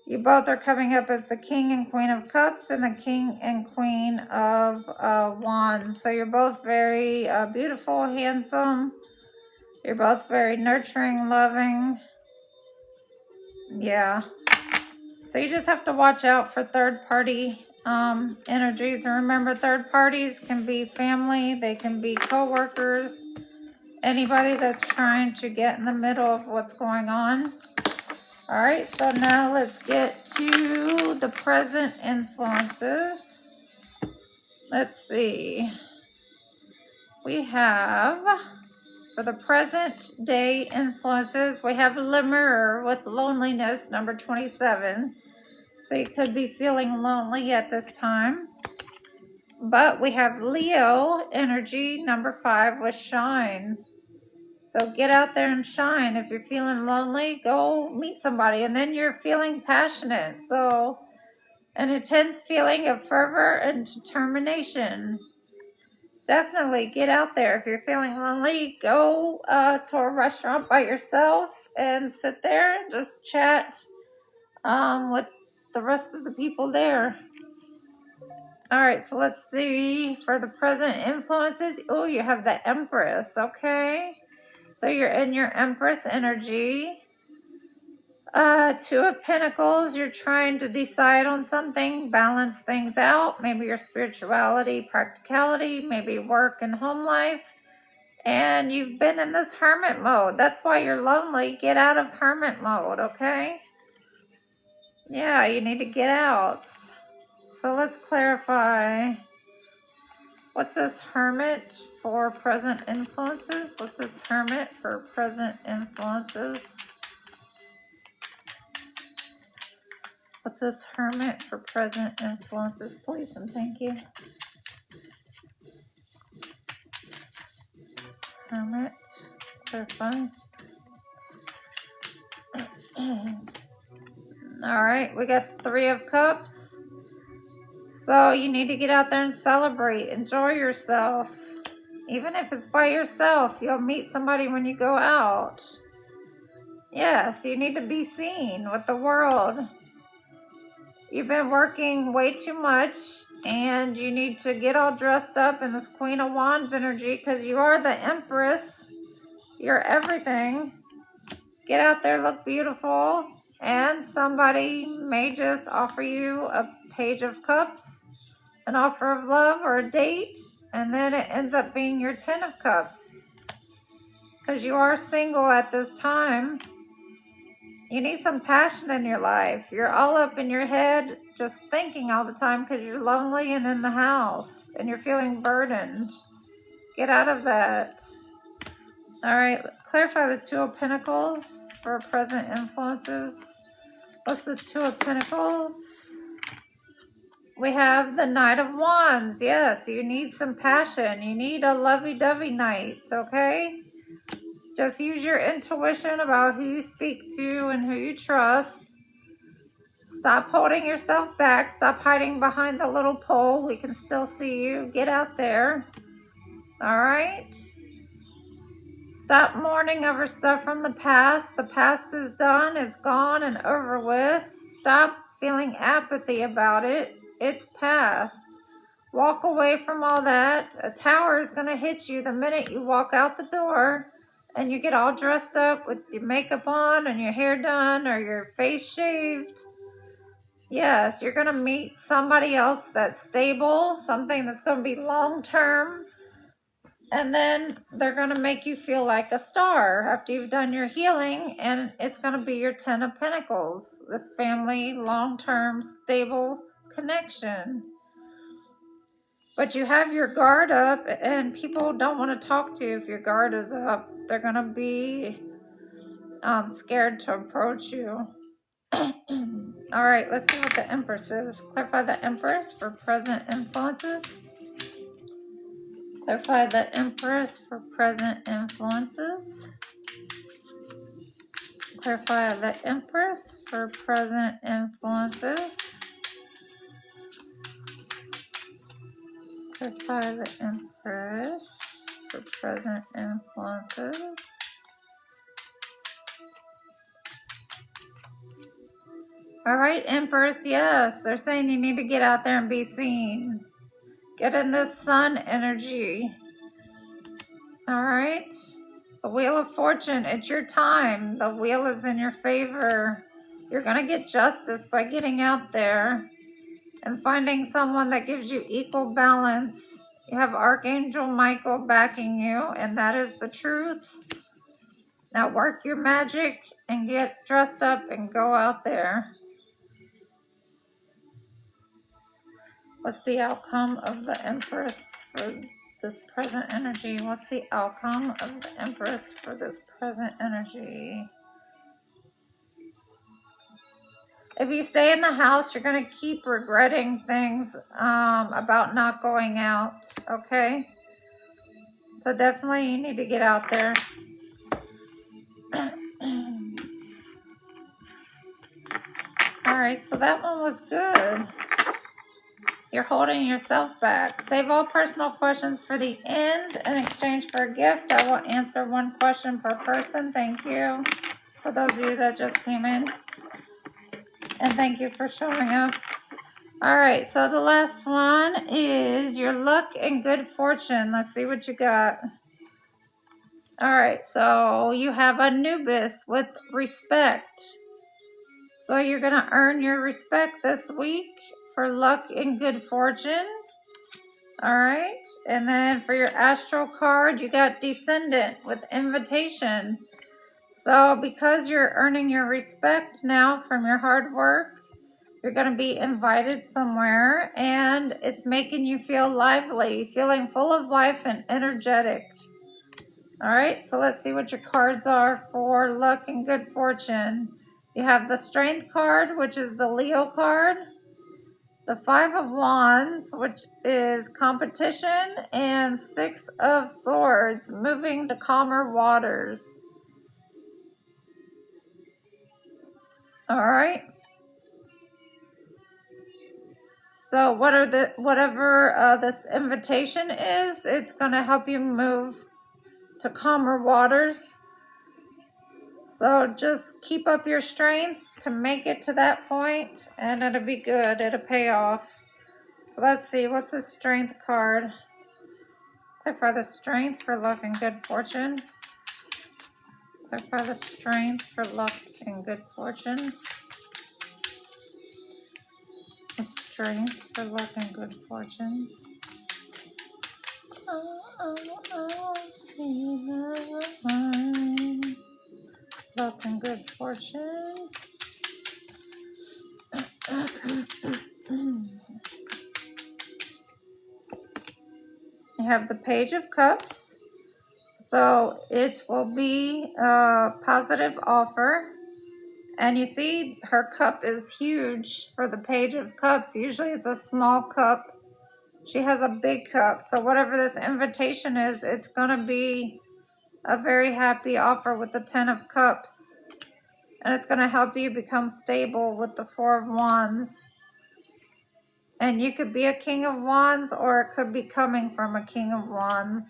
You both are coming up as the King and Queen of Cups and the King and Queen of Wands. So you're both very beautiful, handsome. You're both very nurturing, loving. Yeah. So you just have to watch out for third-party energies. And remember, third parties can be family. They can be co-workers. Anybody that's trying to get in the middle of what's going on. All right, so now let's get to the present influences. Let's see. We have, for the present day influences, we have the Mirror with loneliness, number 27. So you could be feeling lonely at this time. But we have Leo energy, number 5, with Shine. So get out there and shine. If you're feeling lonely, go meet somebody. And then you're feeling passionate. So an intense feeling of fervor and determination. definitely get out there. If you're feeling lonely, go to a restaurant by yourself and sit there and just chat with the rest of the people there. All right, so let's see for the present influences. Oh, you have the Empress, okay? So you're in your Empress energy. Two of Pentacles, you're trying to decide on something, balance things out, maybe your spirituality, practicality, maybe work and home life. And you've been in this hermit mode. That's why you're lonely. Get out of hermit mode, okay? Yeah, you need to get out. So let's clarify. What's this Hermit for present influences? What's this Hermit for present influences? What's this Hermit for present influences, please, and thank you. Hermit, clarify. All right, we got Three of Cups. So you need to get out there and celebrate. Enjoy yourself. Even if it's by yourself, you'll meet somebody when you go out. Yes, you need to be seen with the world. You've been working way too much, and you need to get all dressed up in this Queen of Wands energy because you are the Empress. You're everything. Get out there, look beautiful, and somebody may just offer you a Page of Cups, an offer of love, or a date, and then it ends up being your 10 of Cups because you are single at this time. You need some passion in your life. You're all up in your head just thinking all the time because you're lonely and in the house and you're feeling burdened. Get out of that. All right, clarify the Two of Pentacles for present influences. What's the Two of Pentacles? We have the Knight of Wands. Yes, you need some passion. You need a lovey-dovey night, okay? Just use your intuition about who you speak to and who you trust. Stop holding yourself back. Stop hiding behind the little pole. We can still see you. Get out there. All right? Stop mourning over stuff from the past. The past is done. It's gone and over with. Stop feeling apathy about it. It's past. Walk away from all that. A tower is going to hit you the minute you walk out the door. And you get all dressed up with your makeup on and your hair done or your face shaved. Yes, you're going to meet somebody else that's stable, something that's going to be long-term. And then they're going to make you feel like a star after you've done your healing. And it's going to be your 10 of Pentacles, this family, long-term, stable connection. But you have your guard up, and people don't want to talk to you if your guard is up. They're going to be scared to approach you. All right, let's see what the Empress is. Clarify the Empress for present influences. Clarify the Empress for present influences. Clarify the Empress for present influences. Clarify the Empress for present influences. All right, Empress, yes. They're saying you need to get out there and be seen. Get in this sun energy. All right. The Wheel of Fortune, it's your time. The wheel is in your favor. You're going to get justice by getting out there and finding someone that gives you equal balance. You have Archangel Michael backing you, and that is the truth. Now work your magic and get dressed up and go out there. What's the outcome of the Empress for this present energy? What's the outcome of the Empress for this present energy? If you stay in the house, you're going to keep regretting things about not going out, okay? So definitely you need to get out there. All right, so that one was good. You're holding yourself back. Save all personal questions for the end. In exchange for a gift, I will answer one question per person. Thank you for those of you that just came in. And thank you for showing up. All right, so the last one is your luck and good fortune. Let's see what you got. All right, so you have Anubis with respect. So you're going to earn your respect this week for luck and good fortune. All right, and then for your astral card, you got Descendant with invitation. So because you're earning your respect now from your hard work, you're going to be invited somewhere, and it's making you feel lively, feeling full of life and energetic. All right, so let's see what your cards are for luck and good fortune. You have the Strength card, which is the Leo card. The Five of Wands, which is competition. And Six of Swords, moving to calmer waters. All right. So whatever this invitation is, it's going to help you move to calmer waters. So just keep up your strength to make it to that point, and it'll be good. It'll pay off. So let's see, what's the Strength card? Play for the Strength for luck and good fortune. Play for the Strength for luck and good fortune. It's Strength for luck and good fortune. See the line. Luck and good fortune. You have the Page of Cups. So it will be a positive offer. And you see her cup is huge for the Page of Cups. Usually it's a small cup. She has a big cup. So whatever this invitation is, it's going to be a very happy offer with the Ten of Cups. And it's going to help you become stable with the Four of Wands. And you could be a King of Wands, or it could be coming from a King of Wands.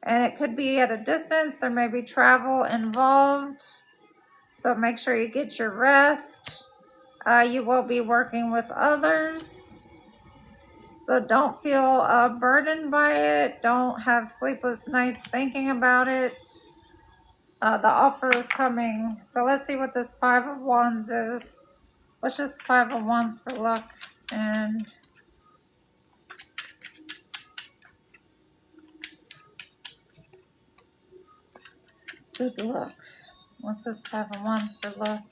And it could be at a distance. There may be travel involved. So make sure you get your rest. You will be working with others. So don't feel burdened by it. Don't have sleepless nights thinking about it. The offer is coming. So let's see what this Five of Wands is. What's this Five of Wands for luck and good luck? What's this Five of Wands for luck?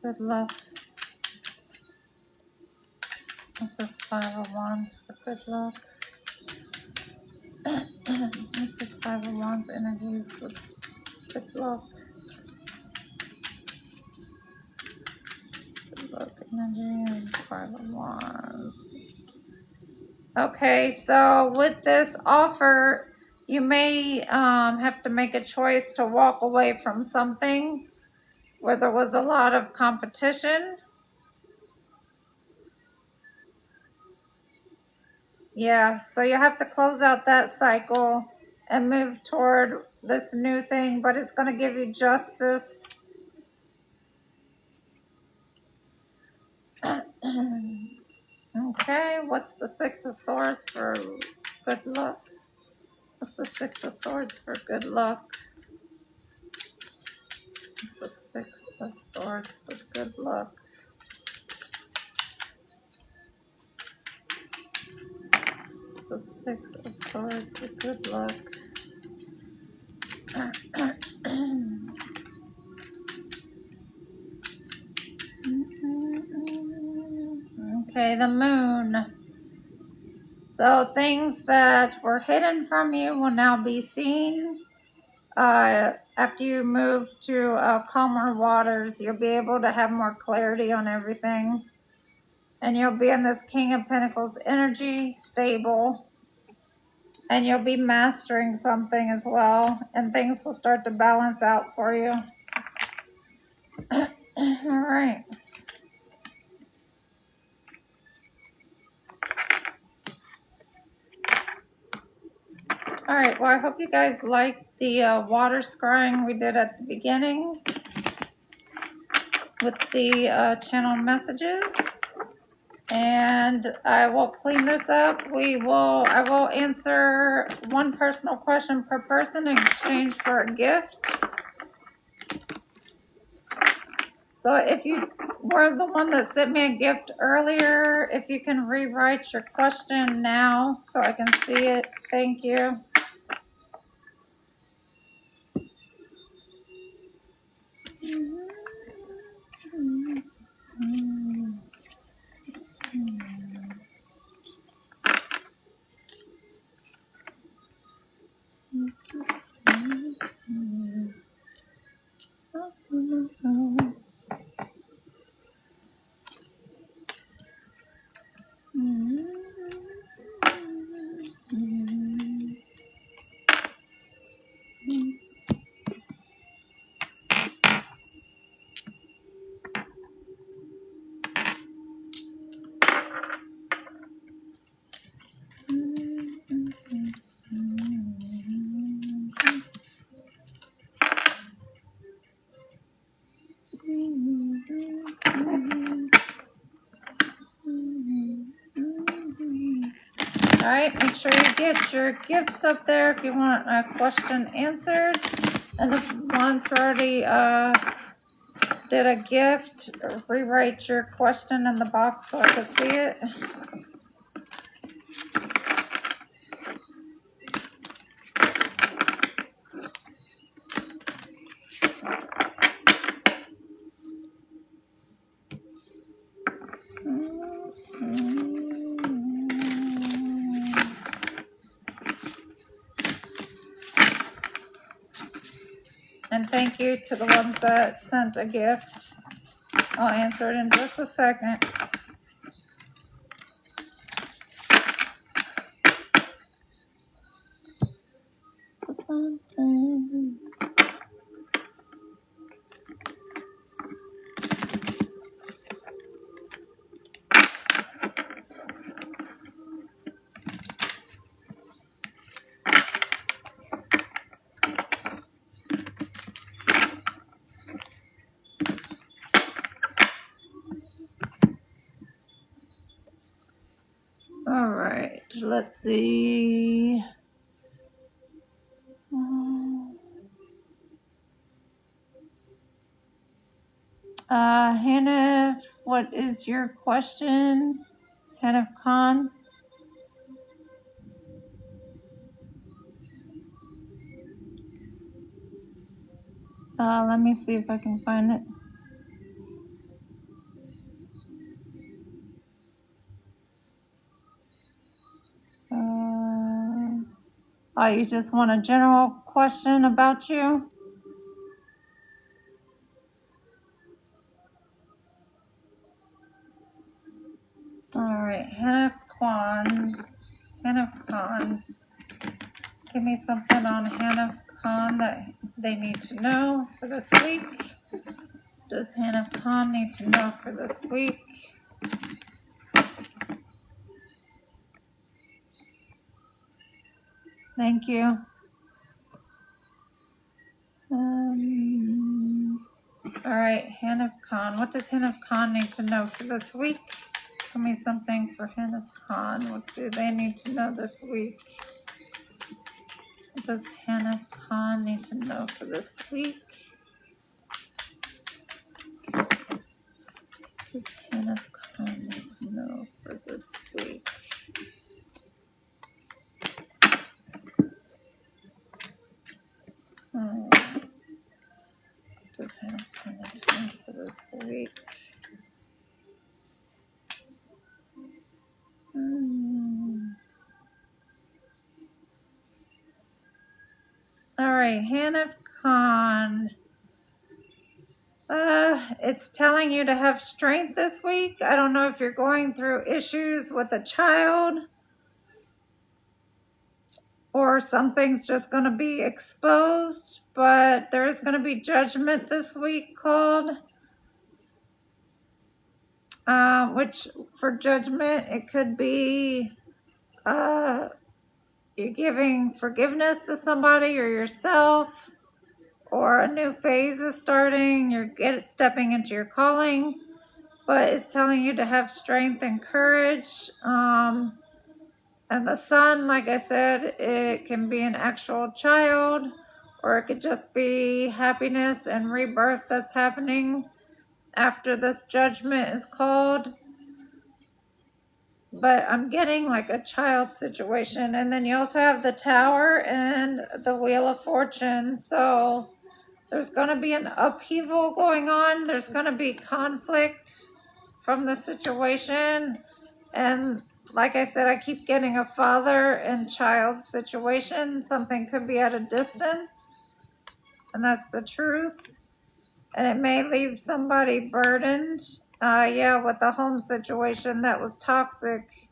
Good luck. What's this Five of Wands for good luck? What's this Five of Wands energy for good luck? Good luck energy and Five of Wands. Okay, so with this offer, you may have to make a choice to walk away from something where there was a lot of competition. Yeah, so you have to close out that cycle and move toward this new thing, but it's going to give you justice. Okay, what's the Six of Swords for good luck? What's the Six of Swords for good luck? What's the Six of Swords for good luck? The Six of Swords for good luck. Okay, the Moon. So things that were hidden from you will now be seen. After you move to calmer waters, you'll be able to have more clarity on everything. And you'll be in this King of Pentacles energy, stable. And you'll be mastering something as well. And things will start to balance out for you. All right. All right, well, I hope you guys liked the water scrying we did at the beginning with the channel messages. And I will clean this up. I will answer one personal question per person in exchange for a gift. So if you were the one that sent me a gift earlier, if you can rewrite your question now so I can see it. Thank you. All right, make sure you get your gifts up there if you want a question answered. And the ones who already did a gift, rewrite your question in the box so I can see it. And thank you to the ones that sent a gift. I'll answer it in just a second. Something. All right, let's see. Hanif, what is your question? Hanif Khan. Let me see if I can find it. Oh, you just want a general question about you? All right, Hanif Khan. Hanif Khan. Give me something on Hanif Khan that they need to know for this week. Does Hanif Khan need to know for this week? Thank you. All right, Hanif Khan. What does Hanif Khan need to know for this week? Give me something for Hanif Khan. What do they need to know this week? What does Hanif Khan need to know for this week? What does Hanif Khan need to know for this week? What does Hanif Khan need to know for this week? All right, Hanif Khan. It's telling you to have strength this week. I don't know if you're going through issues with a child or something's just going to be exposed, but there is going to be judgment this week called. Which for judgment, it could be you're giving forgiveness to somebody or yourself, or a new phase is starting, you're stepping into your calling, but it's telling you to have strength and courage. And the sun, like I said, it can be an actual child, or it could just be happiness and rebirth that's happening after this judgment is called. But I'm getting like a child situation. And then you also have the Tower and the Wheel of Fortune. So there's going to be an upheaval going on. There's going to be conflict from the situation. And like I said, I keep getting a father and child situation. Something could be at a distance. And that's the truth. And it may leave somebody burdened. With the home situation that was toxic.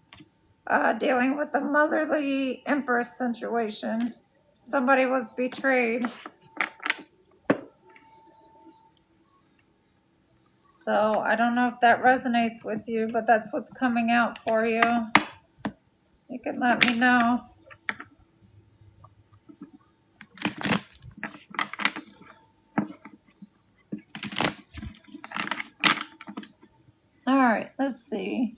Dealing with the motherly empress situation. Somebody was betrayed. So I don't know if that resonates with you, but that's what's coming out for you. You can let me know. All right, let's see.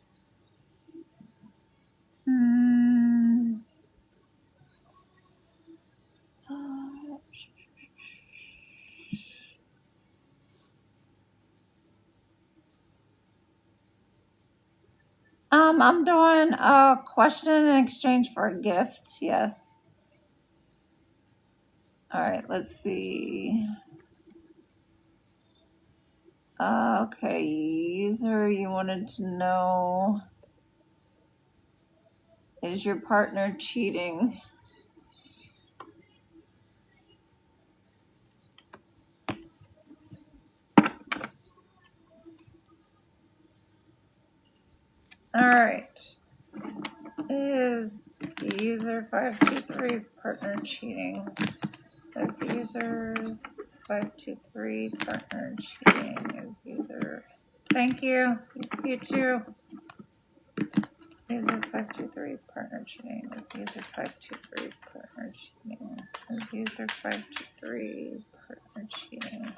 I'm doing a question in exchange for a gift. Yes. All right, let's see. Okay, user, you wanted to know, is your partner cheating? All right. Is the user 523's partner cheating? Is the user's 523 partner cheating? Is user... Thank you. You too. User 523's partner cheating. Is user 523's partner cheating? Is user 523 partner cheating?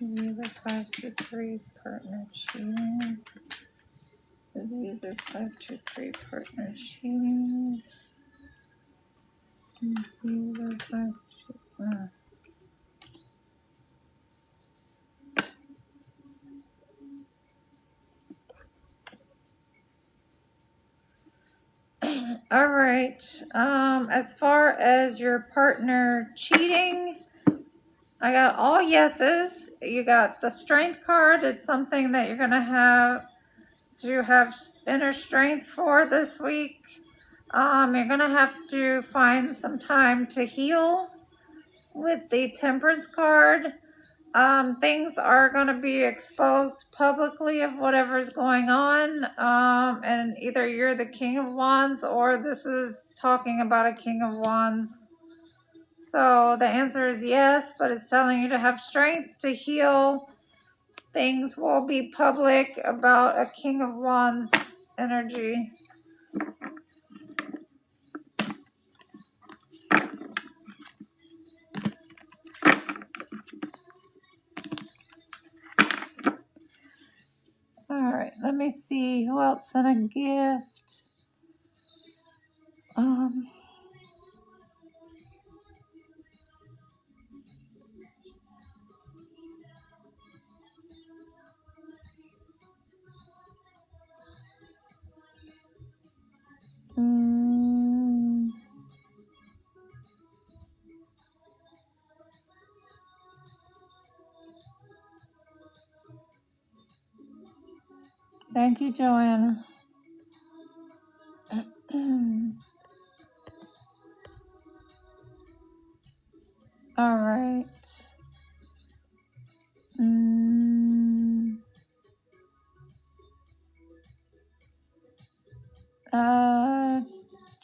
Is user 523's partner cheating? Is user 523 partner cheating? Is user 523... All right. As far as your partner cheating, I got all yeses. You got the strength card. It's something that you're going to have inner strength for this week. You're going to have to find some time to heal with the temperance card. Things are going to be exposed publicly of whatever's going on. And either you're the King of Wands or this is talking about a King of Wands. So the answer is yes, but it's telling you to have strength to heal. Things will be public about a King of Wands energy. All right, let me see who else sent a gift. Thank you, Joanna. All right.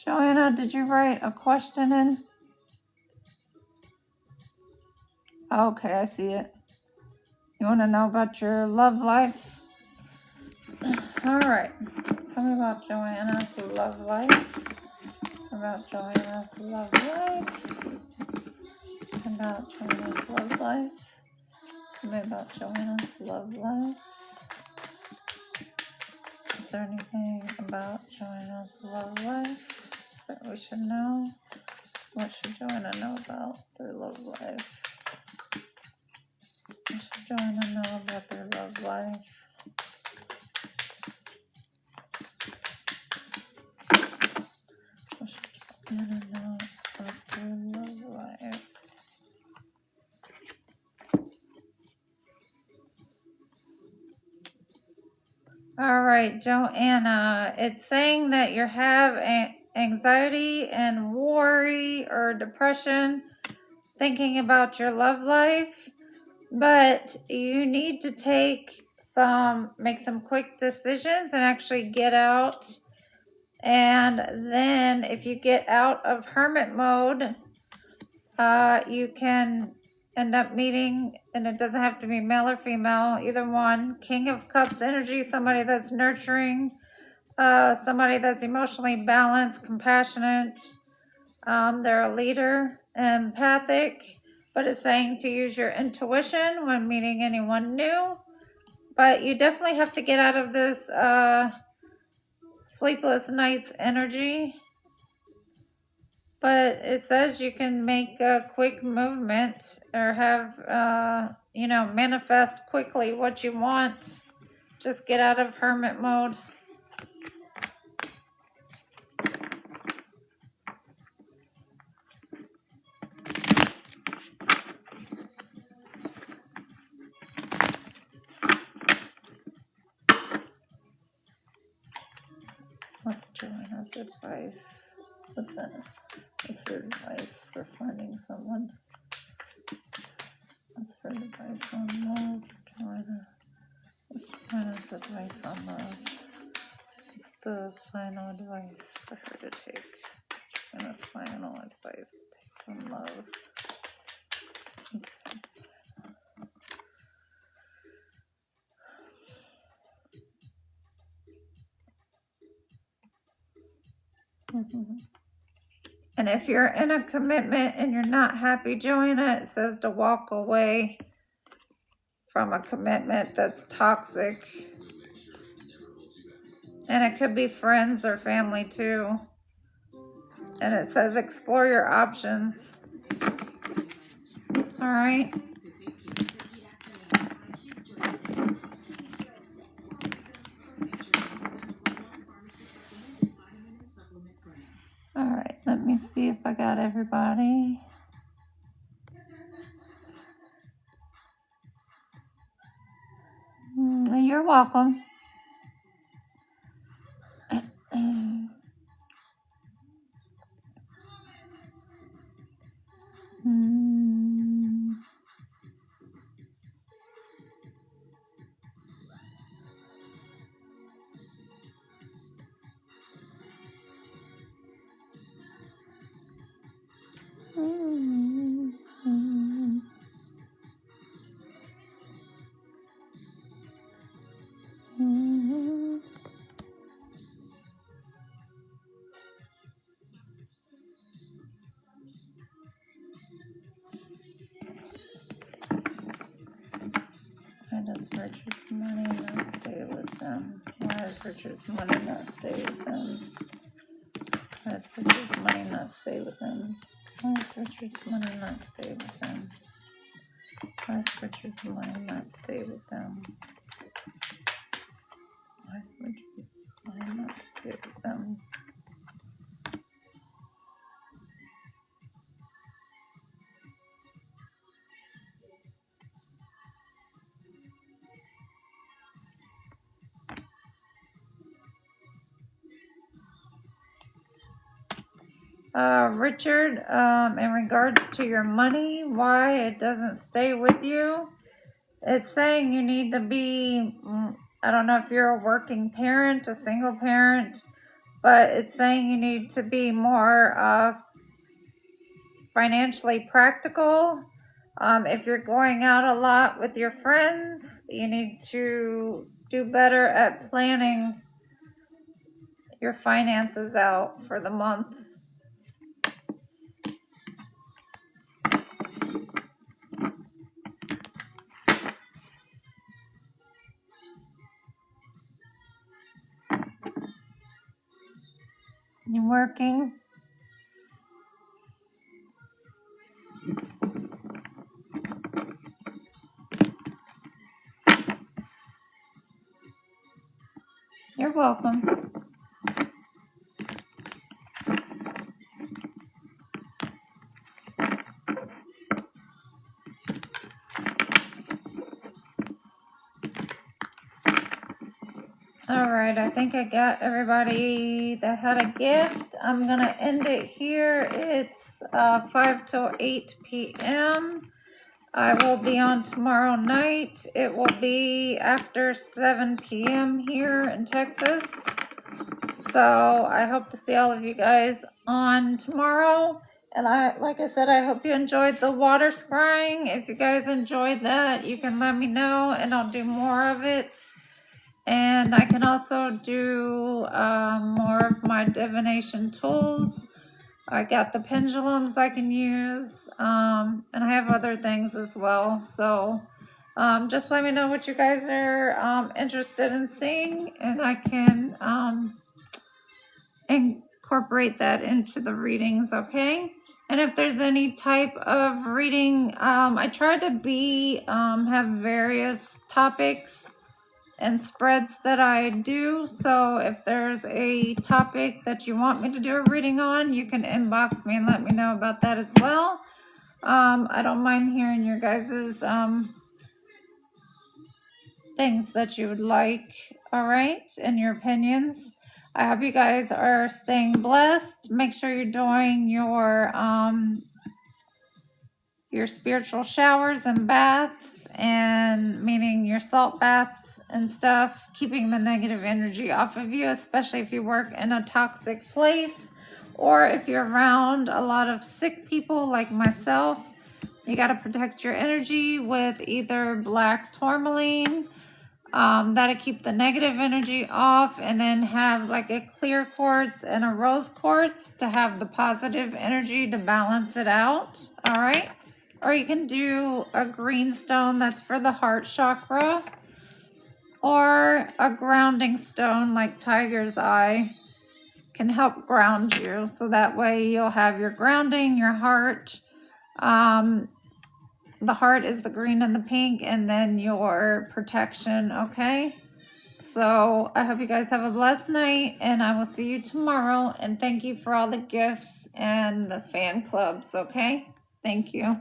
Joanna, did you write a question in? Okay, I see it. You want to know about your love life? All right. Tell me about Joanna's love life. about Joanna's love life. About Joanna's love life. Tell me about Joanna's love life. Is there anything about Joanna's love life that we should know? What should Joanna know about their love life? What should Joanna know about their love life? What should Joanna know about their love life? All right, Joanna, it's saying that you have anxiety and worry or depression thinking about your love life, but you need to make some quick decisions and actually get out. And then if you get out of hermit mode, you can end up meeting, and it doesn't have to be male or female, either one. King of Cups energy, somebody that's nurturing, somebody that's emotionally balanced, compassionate. They're a leader, empathic, but it's saying to use your intuition when meeting anyone new. But you definitely have to get out of this sleepless nights energy. But it says you can make a quick movement or have, manifest quickly what you want. Just get out of hermit mode. What's Joanna's advice? What's her advice for finding someone? What's her advice on love, Joanna? What's Joanna's advice on love? What's the final advice for her to take? Joanna's final advice to take on love. And if you're in a commitment and you're not happy, Joanna, it says to walk away from a commitment that's toxic. And it could be friends or family too. And it says explore your options. All right. All right, let me see if I got everybody. You're welcome. Why does Richard's money not stay with them? Why does Richard's money not stay with them? Why does Richard's money not stay with them? Why does Richard's money not stay with them? Why does Richard's money not stay with them? Why does Richard's money not stay with them? Richard, in regards to your money, why it doesn't stay with you, it's saying you need to be, I don't know if you're a working parent, a single parent, but it's saying you need to be more financially practical. If you're going out a lot with your friends, you need to do better at planning your finances out for the month. working. You're welcome. All right, I think I got everybody that had a gift. I'm going to end it here. It's 5 till 8 p.m. I will be on tomorrow night. It will be after 7 p.m. here in Texas. So I hope to see all of you guys on tomorrow. And like I said, I hope you enjoyed the water scrying. If you guys enjoyed that, you can let me know and I'll do more of it. And I can also do more of my divination tools. I got the pendulums I can use, and I have other things as well. So just let me know what you guys are interested in seeing, and I can incorporate that into the readings, okay? And if there's any type of reading, I try to have various topics and spreads that I do. So if there's a topic that you want me to do a reading on, you can inbox me and let me know about that as well. I don't mind hearing your guys's things that you would like, all right, and your opinions. I hope you guys are staying blessed. Make sure you're doing your spiritual showers and baths, and meaning your salt baths and stuff, keeping the negative energy off of you, especially if you work in a toxic place or if you're around a lot of sick people like myself. You got to protect your energy with either black tourmaline, that'll keep the negative energy off, and then have like a clear quartz and a rose quartz to have the positive energy to balance it out, all right? Or you can do a green stone that's for the heart chakra, or a grounding stone like tiger's eye can help ground you. So that way you'll have your grounding, your heart. The heart is the green and the pink, and then your protection, okay? So I hope you guys have a blessed night, and I will see you tomorrow. And thank you for all the gifts and the fan clubs, okay? Thank you.